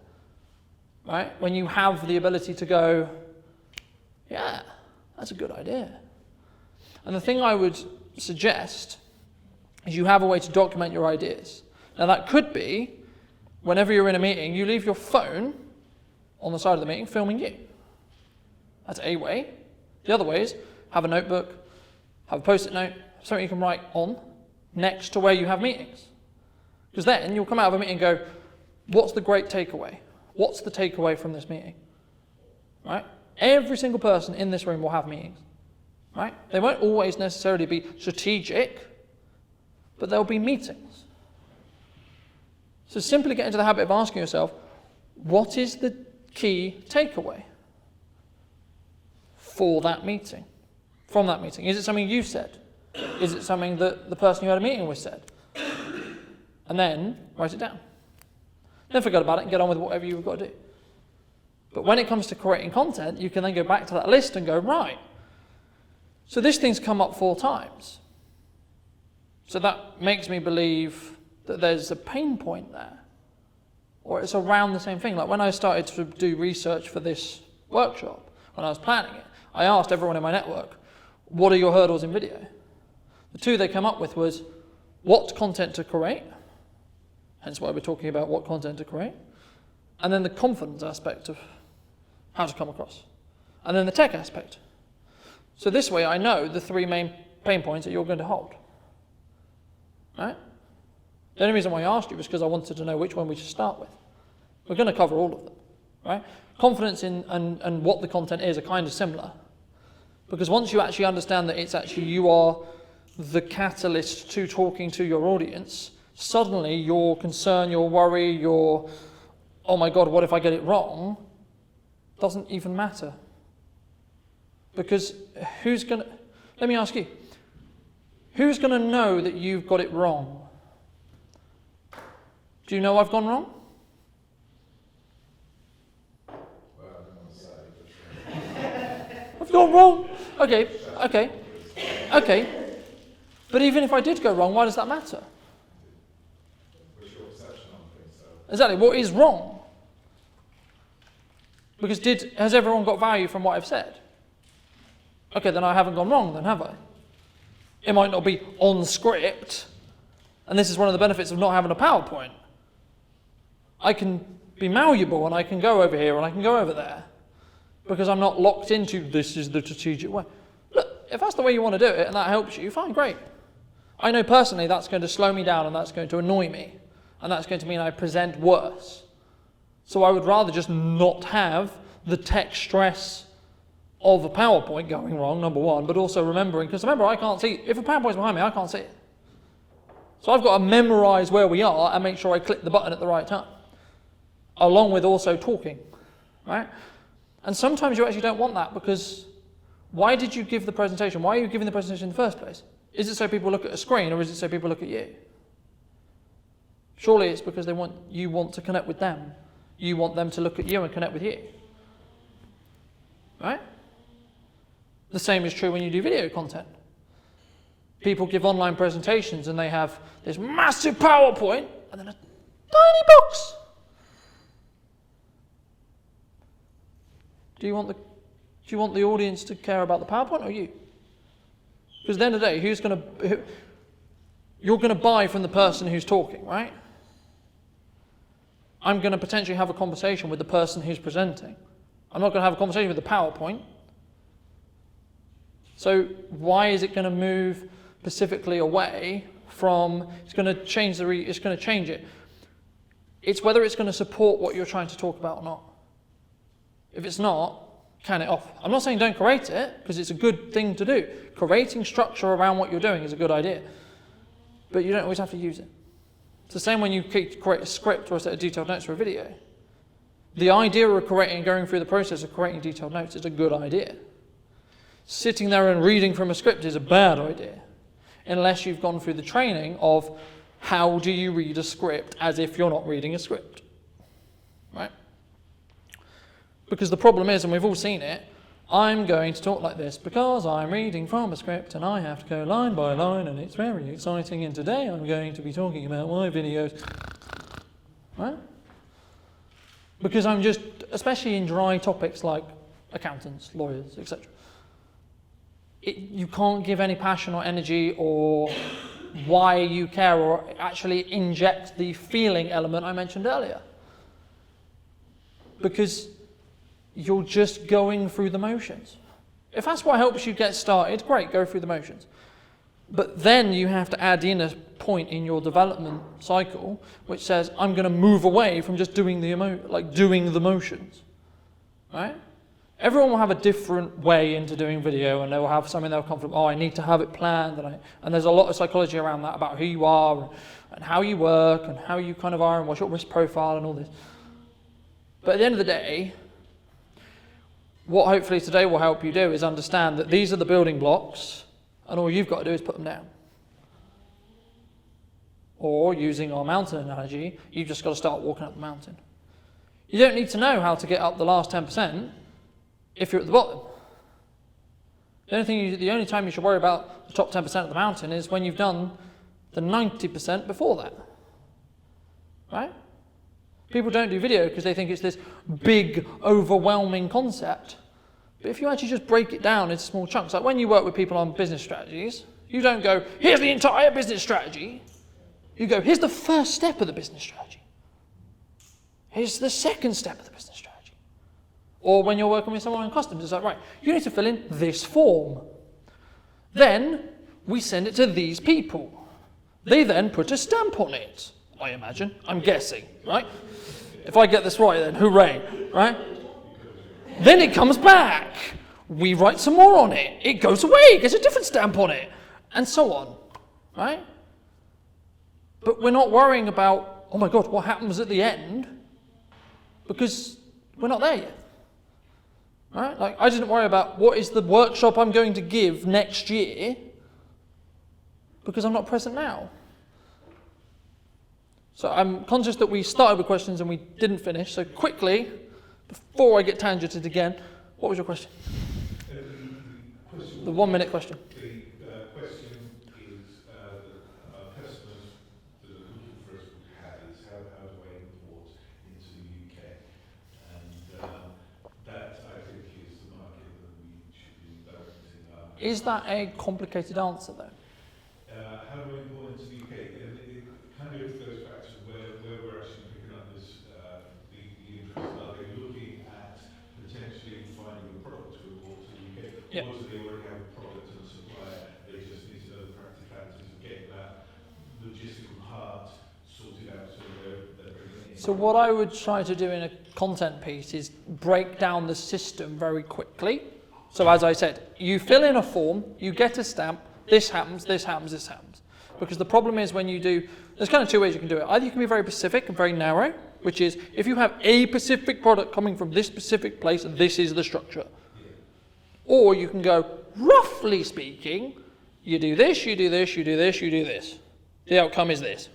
Right? When you have the ability to go, yeah, that's a good idea. And the thing I would suggest is you have a way to document your ideas. Now that could be, whenever you're in a meeting, you leave your phone on the side of the meeting filming you. That's a way. The other way is have a notebook, have a post-it note, something you can write on next to where you have meetings. Because then you'll come out of a meeting and go, what's the great takeaway? What's the takeaway from this meeting? Right? Every single person in this room will have meetings. Right? They won't always necessarily be strategic, but they'll be meetings. So simply get into the habit of asking yourself, what is the key takeaway for that meeting? From that meeting? Is it something you said? Is it something that the person you had a meeting with said? And then write it down. Then forget about it and get on with whatever you've got to do. But when it comes to creating content, you can then go back to that list and go, right, so this thing's come up 4 times. So that makes me believe that there's a pain point there. Or it's around the same thing. Like when I started to do research for this workshop, when I was planning it, I asked everyone in my network, what are your hurdles in video? The 2 they came up with was what content to create, hence why we're talking about what content to create, and then the confidence aspect of how to come across, and then the tech aspect. So this way I know the 3 main pain points that you're going to hold. Right? The only reason why I asked you was because I wanted to know which one we should start with. We're going to cover all of them, right? Confidence in and what the content is are kind of similar. Because once you actually understand that it's actually you are the catalyst to talking to your audience, suddenly your concern, your worry, your, oh my God, what if I get it wrong, doesn't even matter. Because let me ask you, who's going to know that you've got it wrong? Do you know I've gone wrong? Well, I don't want to say, but I've gone wrong. Okay. But even if I did go wrong, why does that matter? what's your perception on things? So, Exactly, what is wrong? Because has everyone got value from what I've said? Okay, then I haven't gone wrong then, have I? It might not be on script, and this is one of the benefits of not having a PowerPoint. I can be malleable and I can go over here and I can go over there because I'm not locked into this is the strategic way. Look, if that's the way you want to do it and that helps you, fine, great. I know personally that's going to slow me down and that's going to annoy me and that's going to mean I present worse. So I would rather just not have the tech stress of a PowerPoint going wrong, number one, but also remembering, because remember I can't see, if a PowerPoint's behind me I can't see it. So I've got to memorize where we are and make sure I click the button at the right time, along with also talking, right? And sometimes you actually don't want that because why did you give the presentation? Why are you giving the presentation in the first place? Is it so people look at a screen or is it so people look at you? Surely it's because you want to connect with them. You want them to look at you and connect with you. Right? The same is true when you do video content. People give online presentations and they have this massive PowerPoint and then a tiny box. Do you want the audience to care about the PowerPoint or you? Because at the end of the day, you're going to buy from the person who's talking, right? I'm going to potentially have a conversation with the person who's presenting. I'm not going to have a conversation with the PowerPoint. So why is it going to move specifically away from, it's going to change it. It's whether it's going to support what you're trying to talk about or not. If it's not, can it off. I'm not saying don't create it, because it's a good thing to do. Creating structure around what you're doing is a good idea. But you don't always have to use it. It's the same when you create a script or a set of detailed notes for a video. The idea of creating and going through the process of creating detailed notes is a good idea. Sitting there and reading from a script is a bad idea, unless you've gone through the training of how do you read a script as if you're not reading a script, right? Because the problem is, and we've all seen it, I'm going to talk like this because I'm reading from a script and I have to go line by line and it's very exciting, and today I'm going to be talking about my videos, right? Because I'm just, especially in dry topics like accountants, lawyers, etc. You can't give any passion or energy or why you care or actually inject the feeling element I mentioned earlier. Because you're just going through the motions. If that's what helps you get started, great, go through the motions. But then you have to add in a point in your development cycle which says, I'm going to move away from just doing the motions, right? Everyone will have a different way into doing video, and they will have something they're confident, I need to have it planned, and there's a lot of psychology around that, about who you are and how you work and how you kind of are and what's your risk profile and all this. But at the end of the day, what hopefully today will help you do is understand that these are the building blocks, and all you've got to do is put them down. Or, using our mountain analogy, you've just got to start walking up the mountain. You don't need to know how to get up the last 10% if you're at the bottom. The only time you should worry about the top 10% of the mountain is when you've done the 90% before that. Right? People don't do video because they think it's this big, overwhelming concept. But if you actually just break it down into small chunks, like when you work with people on business strategies, you don't go, here's the entire business strategy. You go, here's the first step of the business strategy. Here's the second step of the business strategy. Or when you're working with someone in customs, it's like, right, you need to fill in this form. Then we send it to these people. They then put a stamp on it, I imagine. I'm guessing, right? If I get this right, then hooray, right? Then it comes back. We write some more on it. It goes away, gets a different stamp on it, and so on, right? But we're not worrying about, oh my God, what happens at the end? Because we're not there yet, right? Like, I didn't worry about what is the workshop I'm going to give next year, because I'm not present now. So I'm conscious that we started with questions and we didn't finish. So quickly, before I get tangented again, what was your question? The 1 minute question. The question is that customers that are looking for us would have is how do I import into the UK? And that I think is the market that we should be directing our. Is that a complicated answer though? How do I import into the UK? It kind of goes back to where we're actually picking up this the interest. Are they looking at potentially finding a product to import to the UK? Yep. Or do they already have a product and a supplier? They just need to know the practicalities of getting that logistical part sorted out so they're bringing it in. So what I would try to do in a content piece is break down the system very quickly. So as I said, you fill in a form, you get a stamp, this happens, this happens, this happens. Because the problem is when you do, there's kind of two ways you can do it. Either you can be very specific and very narrow, which is if you have a specific product coming from this specific place, this is the structure. Or you can go, roughly speaking, you do this, you do this, you do this, you do this. The outcome is this,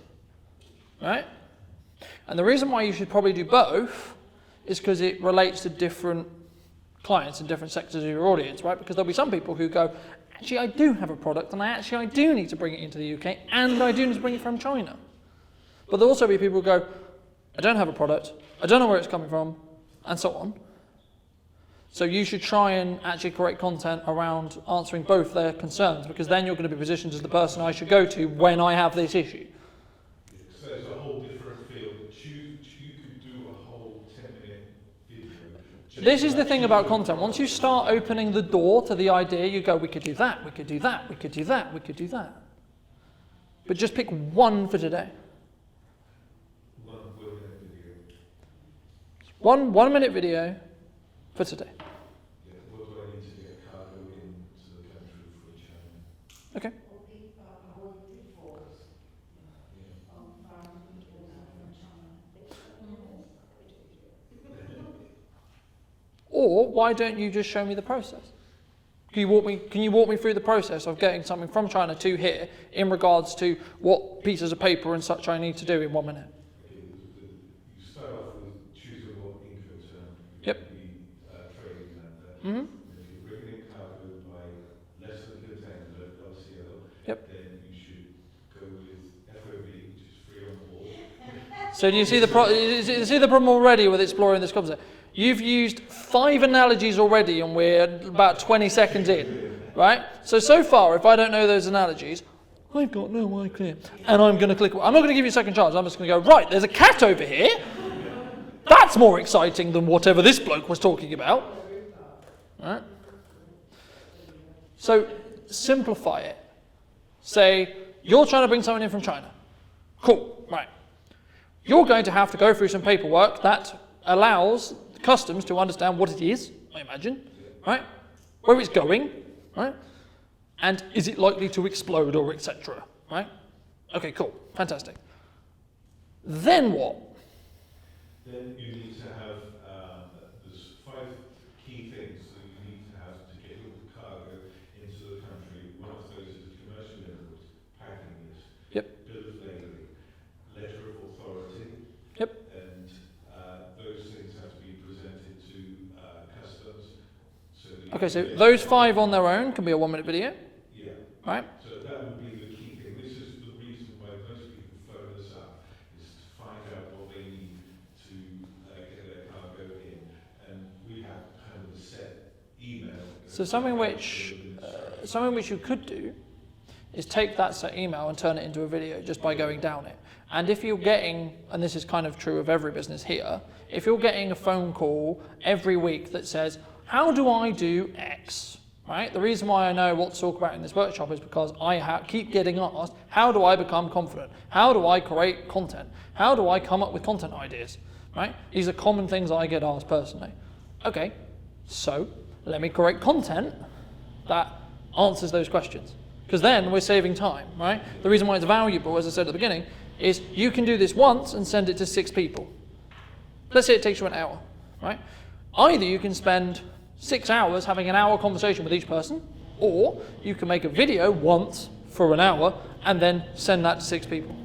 right? And the reason why you should probably do both is because it relates to different clients and different sectors of your audience, right? Because there'll be some people who go, actually I do have a product and I do need to bring it into the UK and I do need to bring it from China. But there'll also be people who go, I don't have a product, I don't know where it's coming from, and so on. So you should try and actually create content around answering both their concerns, because then you're going to be positioned as the person I should go to when I have this issue. So it's a whole different field. You could do a whole 10-minute video. This is the thing about content. Once you start opening the door to the idea, you go, we could do that, we could do that, we could do that, we could do that. But just pick one for today. One minute video for today. Yeah, what do I need to get cargo into the country from China? Okay. Or why don't you just show me the process? Can you walk me through the process of getting something from China to here in regards to what pieces of paper and such I need to do in 1 minute? You start off with choosing what Incoterm Yep. be trading at. Mm-hmm. If you're bringing in cargo by less than a container LCL, Yep. then you should go with FOB, which is free on board. So do you see you see the problem already with exploring this concept? You've used 5 analogies already and we're about 20 seconds in, right? So far, if I don't know those analogies, I've got no idea. And I'm going to click, I'm not going to give you a second chance. I'm just going to go, right, there's a cat over here. That's more exciting than whatever this bloke was talking about. Right? So simplify it. Say, you're trying to bring someone in from China. Cool, right. You're going to have to go through some paperwork that allows customs to understand what it is, I imagine, right? Where it's going, right? And is it likely to explode or etc., right? Okay, cool, fantastic. Then what? Then you need to have, there's 5 key things that you need to have to get your cargo into the country. One of those is commercial input, packing list, Yep. bill of lading, letter of authority. Yep. And those things have to be presented to customs. Okay, so those 5 on their own can be a 1 minute video, Yeah. right? So that would be the key thing. This is the reason why most people phone us up, is to find out what they need to get their cargo in. And we have kind of a set email. So something which you could do is take that set email and turn it into a video just by going down it. And if you're getting, and this is kind of true of every business here, if you're getting a phone call every week that says, how do I do X, right? The reason why I know what to talk about in this workshop is because I keep getting asked, how do I become confident? How do I create content? How do I come up with content ideas, right? These are common things I get asked personally. Okay, so let me create content that answers those questions. Because then we're saving time, right? The reason why it's valuable, as I said at the beginning, is you can do this once and send it to 6 people. Let's say it takes you an hour, right? Either you can spend 6 hours having an hour conversation with each person, or you can make a video once for an hour and then send that to 6 people.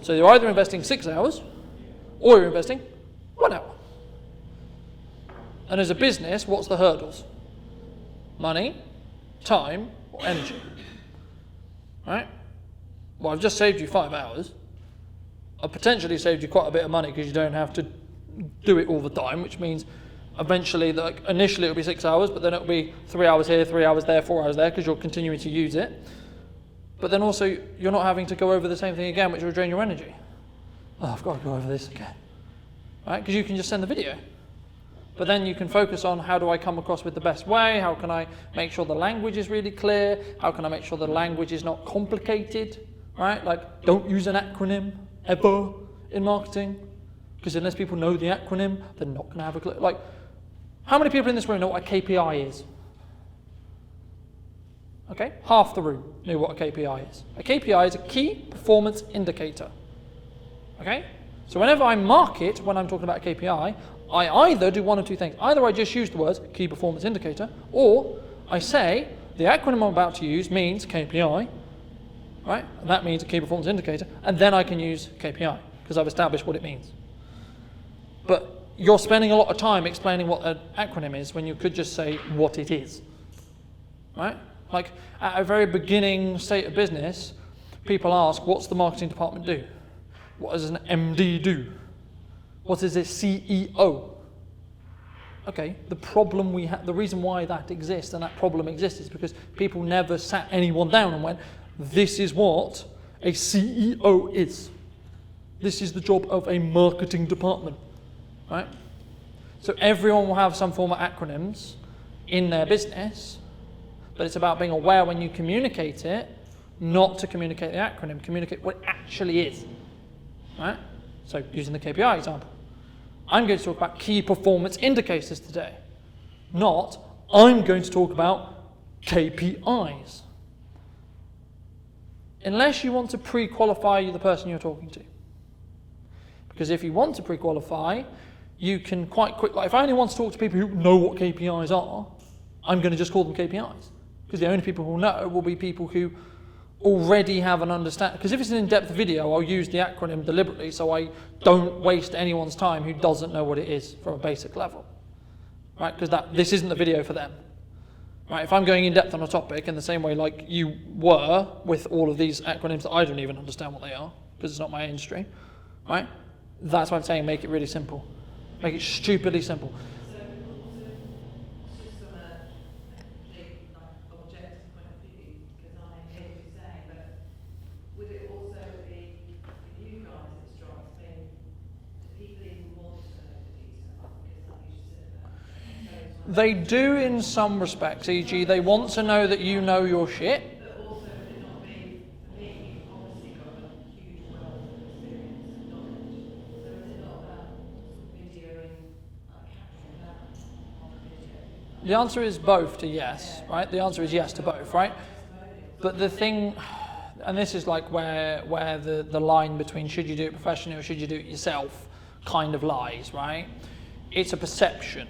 So you're either investing 6 hours or you're investing 1 hour. And as a business, what's the hurdles? Money, time, or energy. Right? Well, I've just saved you 5 hours. I've potentially saved you quite a bit of money because you don't have to do it all the time, which means eventually, initially it'll be 6 hours, but then it'll be 3 hours here, 3 hours there, 4 hours there, because you're continuing to use it. But then also, you're not having to go over the same thing again, which will drain your energy. Oh, I've got to go over this again. Right? Because you can just send the video. But then you can focus on, how do I come across with the best way? How can I make sure the language is really clear? How can I make sure the language is not complicated? Right? Like, don't use an acronym ever in marketing. Because unless people know the acronym, they're not going to have a clue. Like, how many people in this room know what a KPI is? Okay, half the room knew what a KPI is. A KPI is a key performance indicator. Okay? So whenever I market, when I'm talking about a KPI, I either do one of two things. Either I just use the words key performance indicator, or I say the acronym I'm about to use means KPI, right? And that means a key performance indicator, and then I can use KPI because I've established what it means. But you're spending a lot of time explaining what an acronym is when you could just say what it is, right? Like at a very beginning state of business, people ask, what's the marketing department do? What does an MD do? What is a CEO? Okay, the problem we have, the reason why that exists and that problem exists is because people never sat anyone down and went, this is what a CEO is. This is the job of a marketing department, right? So everyone will have some form of acronyms in their business, but it's about being aware when you communicate it, not to communicate the acronym, communicate what it actually is, right? So using the KPI example, I'm going to talk about key performance indicators today, not I'm going to talk about KPIs. Unless you want to pre-qualify the person you're talking to. Because if you want to pre-qualify, you can quite quickly, like if I only want to talk to people who know what KPIs are, I'm going to just call them KPIs. Because the only people who will know will be people who already have an understanding. Because if it's an in-depth video, I'll use the acronym deliberately so I don't waste anyone's time who doesn't know what it is from a basic level. Right? Because this isn't the video for them. Right? If I'm going in-depth on a topic in the same way like you were with all of these acronyms that I don't even understand what they are, because it's not my industry, right? That's why I'm saying make it really simple. Make it stupidly simple. So also, just from a big objective point of view, because I hear what you're saying, but would it also be, for you guys, it strikes me, do people even want to know the detail? Because like you just said about They do in some respects, e.g. they want to know that you know your shit. but also would it not be, for me, you've obviously got a huge wealth of experience and knowledge. So is it not about videoing, like capturing that on a video? The answer is both to yes, right? The answer is yes to both, right? But the thing, and this is like where the line between should you do it professionally or should you do it yourself kind of lies, right? It's a perception,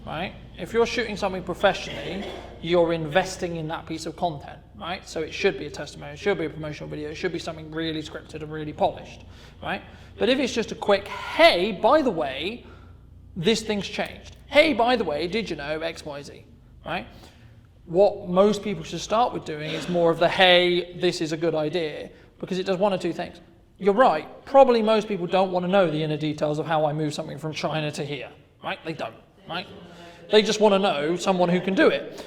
right? If you're shooting something professionally, you're investing in that piece of content, right? So it should be a testimonial, it should be a promotional video, it should be something really scripted and really polished, right? But if it's just a quick, hey, by the way, this thing's changed. Hey, by the way, did you know X, Y, Z, right? What most people should start with doing is more of the, hey, this is a good idea, because it does one or two things. You're right, probably most people don't want to know the inner details of how I move something from China to here, right? They don't, right? They just want to know someone who can do it.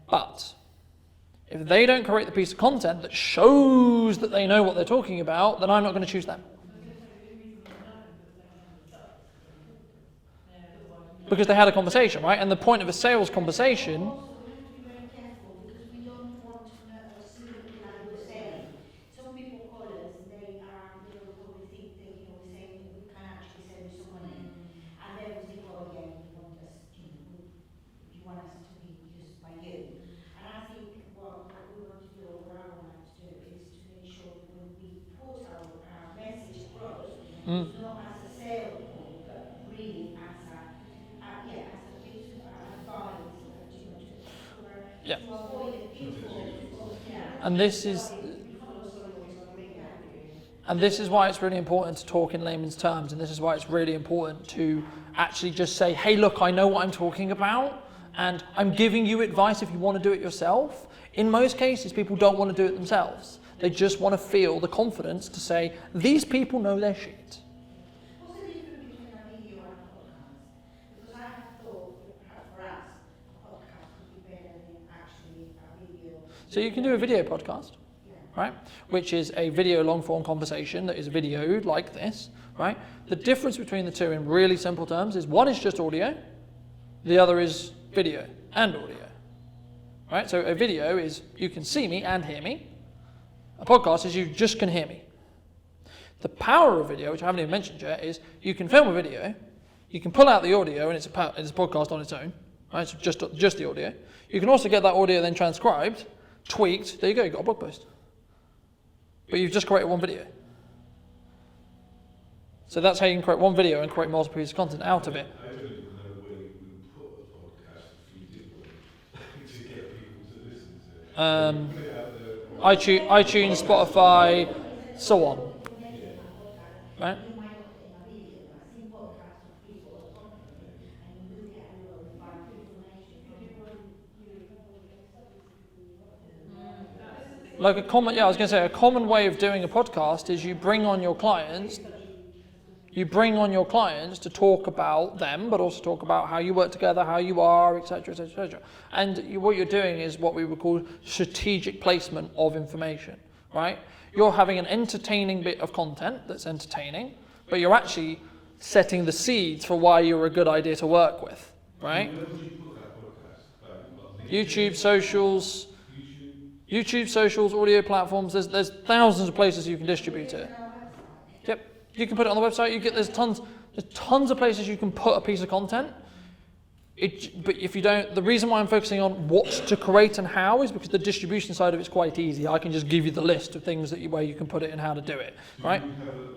But if they don't create the piece of content that shows that they know what they're talking about, then I'm not going to choose them. because they had a conversation, right? And the point of a sales conversation. Also, we have to be very careful because we don't want to see like we're saying. Some people call us, they probably think that, we're saying we can actually send you some money. And then we think, oh yeah, you want us, you want us to be used by you. And I think what we want to do, or what I would like to do, is to make sure that when we put our message across, it's not as a sale call, but really as as a bit of advice, Yeah. to avoid the pitfalls. And this is why it's really important to talk in layman's terms, and this is why it's really important to actually just say, hey, look, I know what I'm talking about, and I'm giving you advice if you want to do it yourself. In most cases, people don't want to do it themselves. They just want to feel the confidence to say, these people know their shit. What's the difference between a video and a podcast? Because I have thought that for us, a podcast would be better than actually a video. So you can do a video podcast, right? Which is a video long form conversation that is videoed like this, right? The difference between the two in really simple terms is one is just audio, the other is video and audio, right? So a video is you can see me and hear me. A podcast is you just can hear me. The power of video, which I haven't even mentioned yet, is you can film a video, you can pull out the audio and it's a podcast on its own, right? So just the audio. You can also get that audio then transcribed, tweaked, there you go, you've got a blog post. But you've just created one video. So that's how you can create one video and create multiple pieces of content out of it. I don't even know where you would put a podcast if you did one to get people to listen to it. Put it out there. iTunes, Spotify, so on. Right? You might not put in a video, but I've seen podcasts of people talking, and you look at it, find information. Like a common, I was going to say, a common way of doing a podcast is you bring on your clients to talk about them, but also talk about how you work together, how you are, etc., etc., etc. And what you're doing is what we would call strategic placement of information, right? You're having an entertaining bit of content that's entertaining, but you're actually setting the seeds for why you're a good idea to work with, right? Where would you put that podcast? YouTube socials, audio platforms. There's thousands of places you can distribute it. Yep, you can put it on the website. There's tons of places you can put a piece of content. But if you don't, the reason why I'm focusing on what to create and how is because the distribution side of it's quite easy. I can just give you the list of things where you can put it and how to do it, right? Do you have a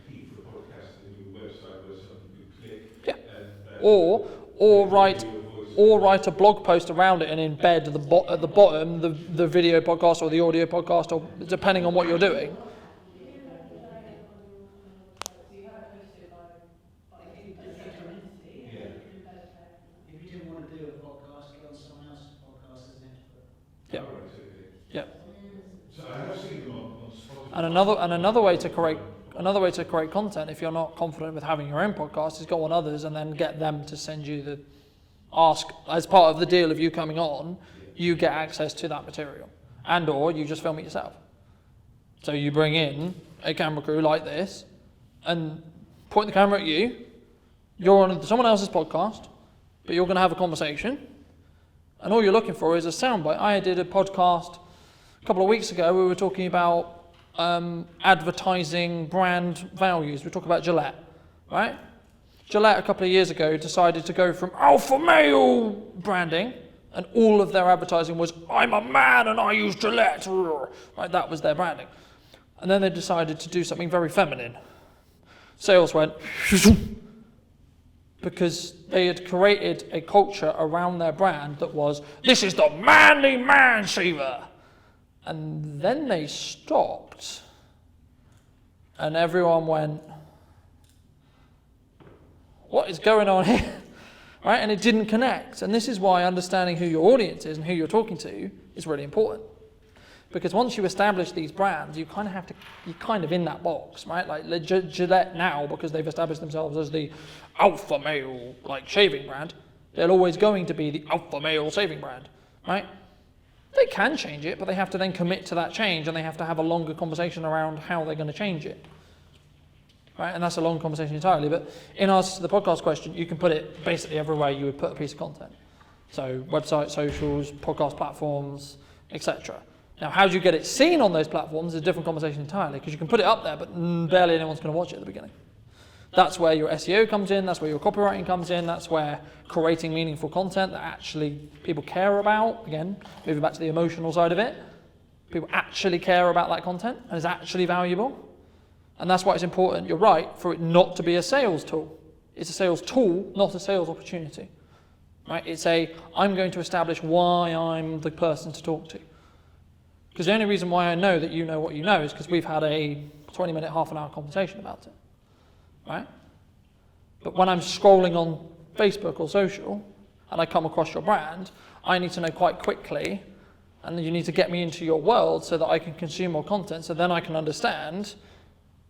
feed for a podcast in your website where somebody could click? Yeah. Or write a blog post around it and embed at the bottom the video podcast or the audio podcast, or depending on what you're doing. If you didn't want to do a podcast, go on someone else's podcast as an expert. Yeah. Yeah. So I have seen them on Spotify. And another way to create content, if you're not confident with having your own podcast, is go on others and then get them to send you ask as part of the deal of you coming on, you get access to that material, and or you just film it yourself. So you bring in a camera crew like this and point the camera at you. You're on someone else's podcast, but you're going to have a conversation, and all you're looking for is a soundbite. I did a podcast a couple of weeks ago. We were talking about advertising brand values. We talk about Gillette, right? Gillette a couple of years ago decided to go from alpha male branding, and all of their advertising was, I'm a man and I use Gillette, right? That was their branding. And then they decided to do something very feminine. Sales went, because they had created a culture around their brand that was, this is the manly man saver. And then they stopped, and everyone went, what is going on here? Right? And it didn't connect. And this is why understanding who your audience is and who you're talking to is really important. Because once you establish these brands, you're kind of in that box, right? Like Gillette now, because they've established themselves as the alpha male shaving brand, they're always going to be the alpha male shaving brand, right? They can change it, but they have to then commit to that change, and they have to have a longer conversation around how they're going to change it. right? And that's a long conversation entirely. But in answer to the podcast question, you can put it basically everywhere you would put a piece of content. So website, socials, podcast platforms, etc. Now, how do you get it seen on those platforms is a different conversation entirely, because you can put it up there, but barely anyone's going to watch it at the beginning. That's where your SEO comes in, that's where your copywriting comes in, that's where creating meaningful content that actually people care about, again, moving back to the emotional side of it, people actually care about that content and is actually valuable. And that's why it's important, you're right, for it not to be a sales tool. It's a sales tool, not a sales opportunity. Right? It's I'm going to establish why I'm the person to talk to. Because the only reason why I know that you know what you know is because we've had a 20-minute, half-an-hour conversation about it. Right? But when I'm scrolling on Facebook or social and I come across your brand, I need to know quite quickly, and you need to get me into your world so that I can consume more content, so then I can understand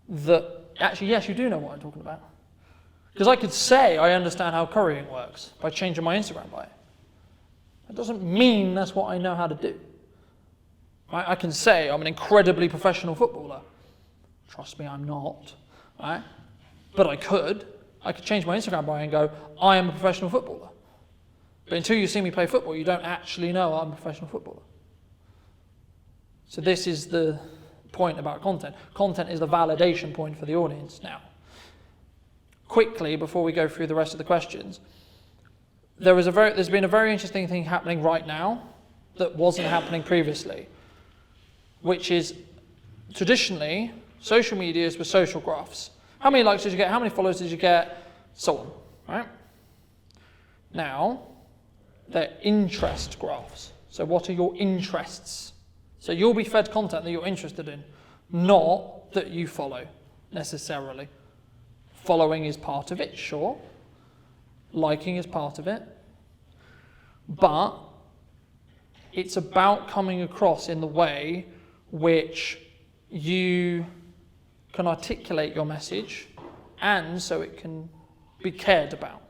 that actually, yes, you do know what I'm talking about. Because I could say I understand how currying works by changing my Instagram bio. That doesn't mean that's what I know how to do. Right? I can say I'm an incredibly professional footballer. Trust me, I'm not. Right? But I could change my Instagram bio and go, I am a professional footballer. But until you see me play football, you don't actually know I'm a professional footballer. So this is the point about content. Content is the validation point for the audience. Now, quickly, before we go through the rest of the questions, there's been a very interesting thing happening right now that wasn't happening previously, which is traditionally social medias with social graphs. How many likes did you get? How many followers did you get? So on, right? Now, they're interest graphs. So what are your interests? So you'll be fed content that you're interested in, not that you follow necessarily. Following is part of it, sure. Liking is part of it. But it's about coming across in the way which you can articulate your message, and so it can be cared about,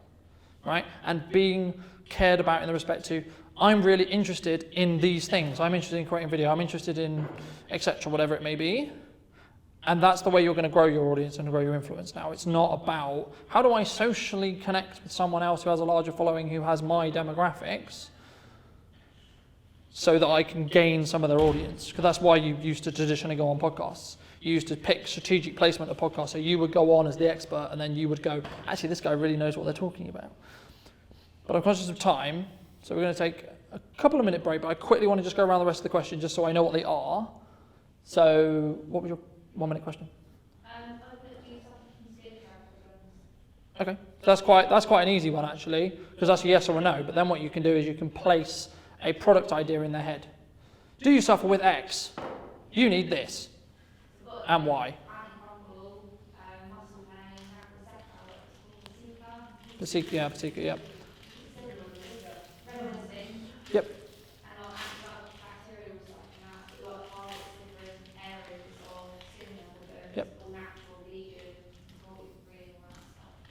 right? And being cared about in the respect to, I'm really interested in these things. I'm interested in creating video. I'm interested in etc., whatever it may be. And that's the way you're going to grow your audience and grow your influence now. It's not about, how do I socially connect with someone else who has a larger following who has my demographics so that I can gain some of their audience? Because that's why you used to traditionally go on podcasts. You used to pick strategic placement of podcasts. So you would go on as the expert and then you would go, actually, this guy really knows what they're talking about. But I'm conscious of time, so we're going to take a couple of minute break, but I quickly want to just go around the rest of the questions just so I know what they are. So what was your 1 minute question? Okay, so that's quite an easy one actually, because that's a yes or a no. But then what you can do is you can place a product idea in their head. Do you suffer with X? You need this. And why? The secret, yeah. Yep.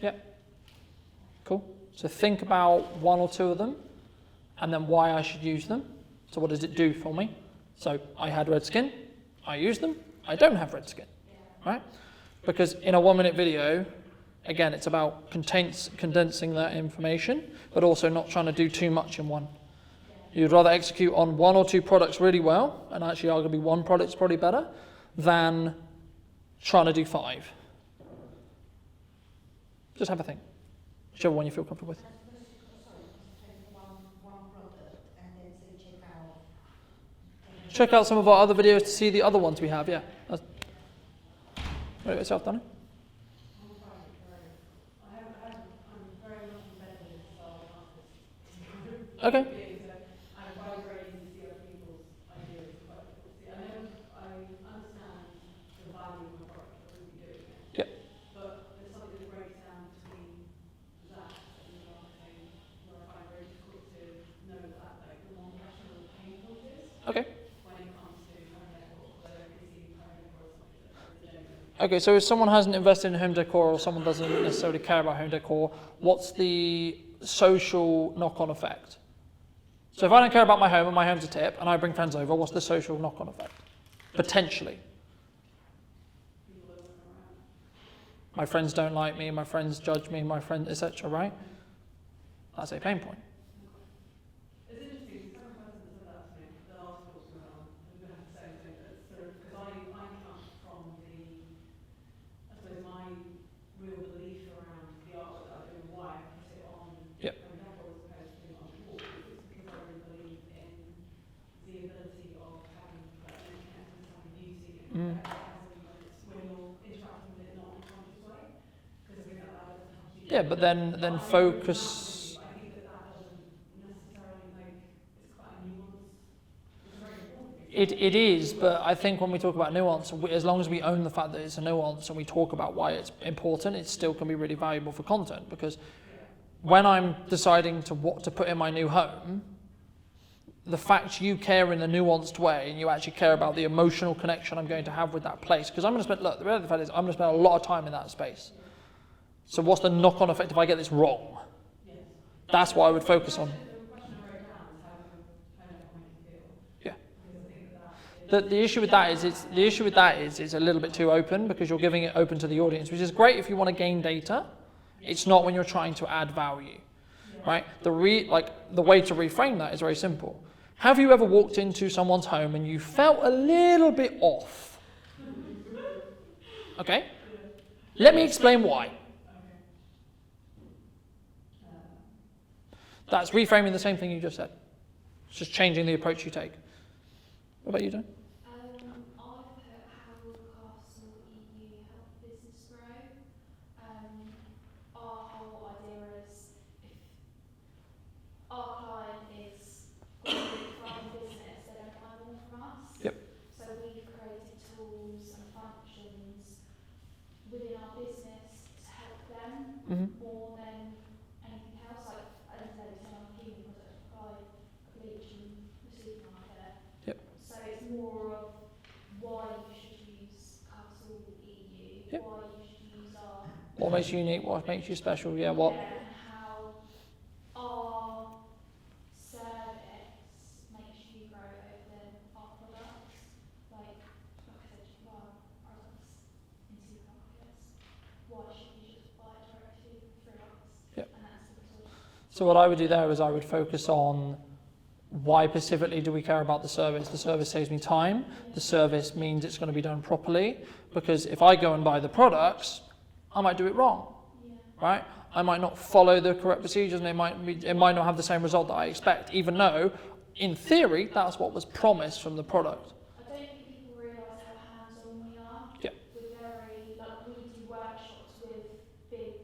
Yep. Cool. So think about one or two of them, and then why I should use them. So what does it do for me? So I had red skin, I use them, I don't have red skin, right? Because in a 1 minute video, again, it's about condensing that information, but also not trying to do too much in one. You'd rather execute on one or two products really well, and actually arguably one product's probably better, than trying to do 5. Just have a think. Whichever one you feel comfortable with. Check out some of our other videos to see the other ones we have, yeah. What about yourself, Danny? Okay. Okay. Okay, so if someone hasn't invested in home decor or someone doesn't necessarily care about home decor, what's the social knock-on effect? So if I don't care about my home and my home's a tip and I bring friends over, what's the social knock-on effect? Potentially. my friends don't like me, my friends judge me, my friends, etc., right? That's a pain point. It's interesting, the second person that said that to me, the last course we went on, we had the same thing, that sort of, because I come from the, I suppose my real belief around the artwork that I do and why I put it on Yep. a record as opposed to putting it on the wall, it's because I really believe in the ability of having that connectedness, having beauty, and when you're interacting with it not in a conscious way, because I think that doesn't have to be. Yeah, but then focus. I think that doesn't necessarily make, it's quite a nuance, it's a very important thing. It is, but I think when we talk about nuance, as long as we own the fact that it's a nuance and we talk about why it's important, it still can be really valuable for content. Because when I'm deciding to what to put in my new home, the fact you care in a nuanced way and you actually care about the emotional connection I'm going to have with that place, because I'm going to spend, look, the reality of the fact is I'm going to spend a lot of time in that space. So what's the knock-on effect if I get this wrong? That's what I would focus on. The question I wrote down is how do I make you feel? Yeah. Because I think that The issue with that is it's a little bit too open because you're giving it open to the audience, which is great if you want to gain data. It's not when you're trying to add value, right? The way to reframe that is very simple. Have you ever walked into someone's home and you felt a little bit off? Okay. Let me explain why. That's reframing the same thing you just said. It's just changing the approach you take. What about you, Dan? I put how will Castle EU help business grow? Our whole idea is if our client is a really thriving business, they don't buy more from us. Yep. So we've created tools and functions within our business to help them more than anything else. Like, as I said, I'm a cleaning product, buy a bleach in the supermarket. Yep. So it's more of why you should use Castle EU, Yep. why you should use our What makes you unique? What makes you special? Yeah, what? and how our service makes you grow over than our products. Like I said, you buy products in supermarkets. Why should you just buy directly through us? Yep. And that's the result. So what I would do there is I would focus on why specifically do we care about the service? The service saves me time. The service means it's going to be done properly. Because if I go and buy the products, I might do it wrong, right? I might not follow the correct procedures and it might not have the same result that I expect, even though, in theory, that's what was promised from the product. I don't think people realise how hands-on we are. Yeah. We're very, we do workshops with big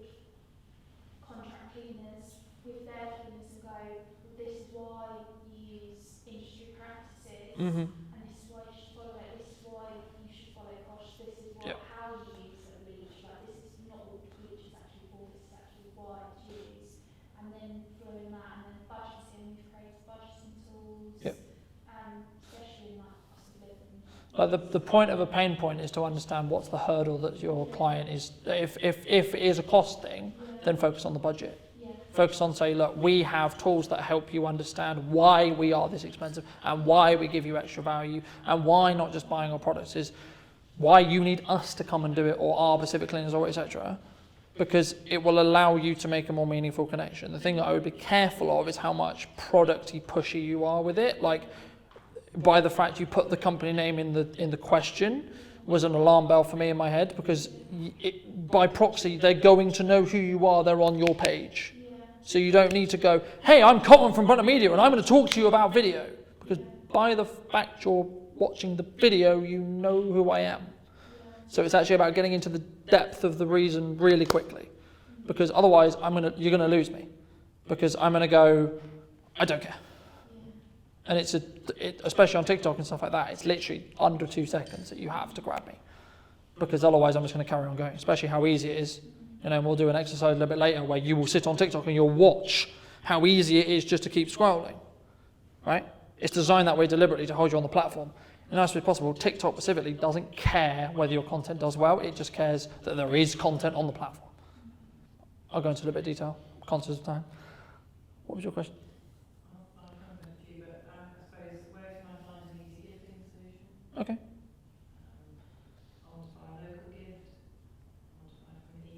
contract cleaners, with their cleaners and go, well, this is why you use industry practices, and this is why you should follow it, this is why you should follow COSH, this is what, how you use a bleach, like this is not what bleach is actually for, this is actually why it's used, and then following that, and then budgeting, we've created budgeting tools, Yep. especially in like cost of living. Like the point of a pain point is to understand what's the hurdle that your client is. If it is a cost thing, then focus on the budget. Yeah. Focus on say, look, we have tools that help you understand why we are this expensive and why we give you extra value and why not just buying our products is why you need us to come and do it or our Pacific Cleaners or etc. Because it will allow you to make a more meaningful connection. The thing that I would be careful of is how much product-y pushy you are with it. Like by the fact you put the company name in the question was an alarm bell for me in my head because by proxy they're going to know who you are. They're on your page. So you don't need to go, hey, I'm Colin from Brunton Media and I'm going to talk to you about video. Because by the fact you're watching the video, you know who I am. So it's actually about getting into the depth of the reason really quickly. Because otherwise you're going to lose me. Because I'm going to go, I don't care. And especially on TikTok and stuff like that, it's literally under 2 seconds that you have to grab me. Because otherwise I'm just going to carry on going, especially how easy it is. You know, and we'll do an exercise a little bit later where you will sit on TikTok and you'll watch how easy it is just to keep scrolling, right? It's designed that way deliberately to hold you on the platform. And as possible, TikTok specifically doesn't care whether your content does well, it just cares that there is content on the platform. I'll go into a little bit of detail, conscious of time. What was your question? I'll come with a few, but I suppose where can I find an easy gifting solution? Okay. I want to buy a local gift. I want to buy from an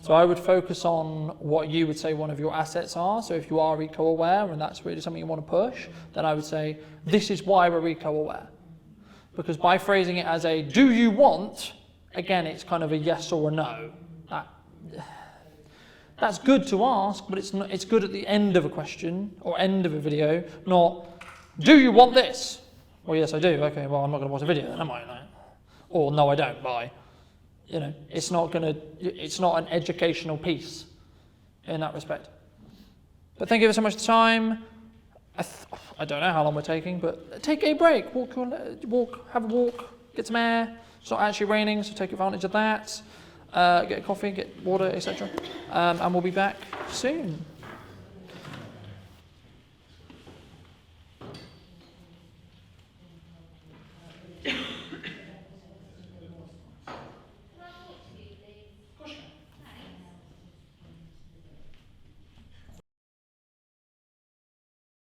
So I would focus on what you would say one of your assets are. So if you are eco-aware and that's really something you want to push, then I would say, this is why we're eco-aware. Because by phrasing it as a, do you want, again, it's kind of a yes or a no. That's good to ask, but it's not, it's good at the end of a question or end of a video, not, do you want this? Well, yes, I do. Okay, well, I'm not going to watch a video then, am I? No. Or no, I don't. Bye. You know, it's not an educational piece in that respect. But thank you so much for the time. I don't know how long we're taking, but take a break. Walk, have a walk, get some air. It's not actually raining, so take advantage of that. Get a coffee, get water, etc. And we'll be back soon.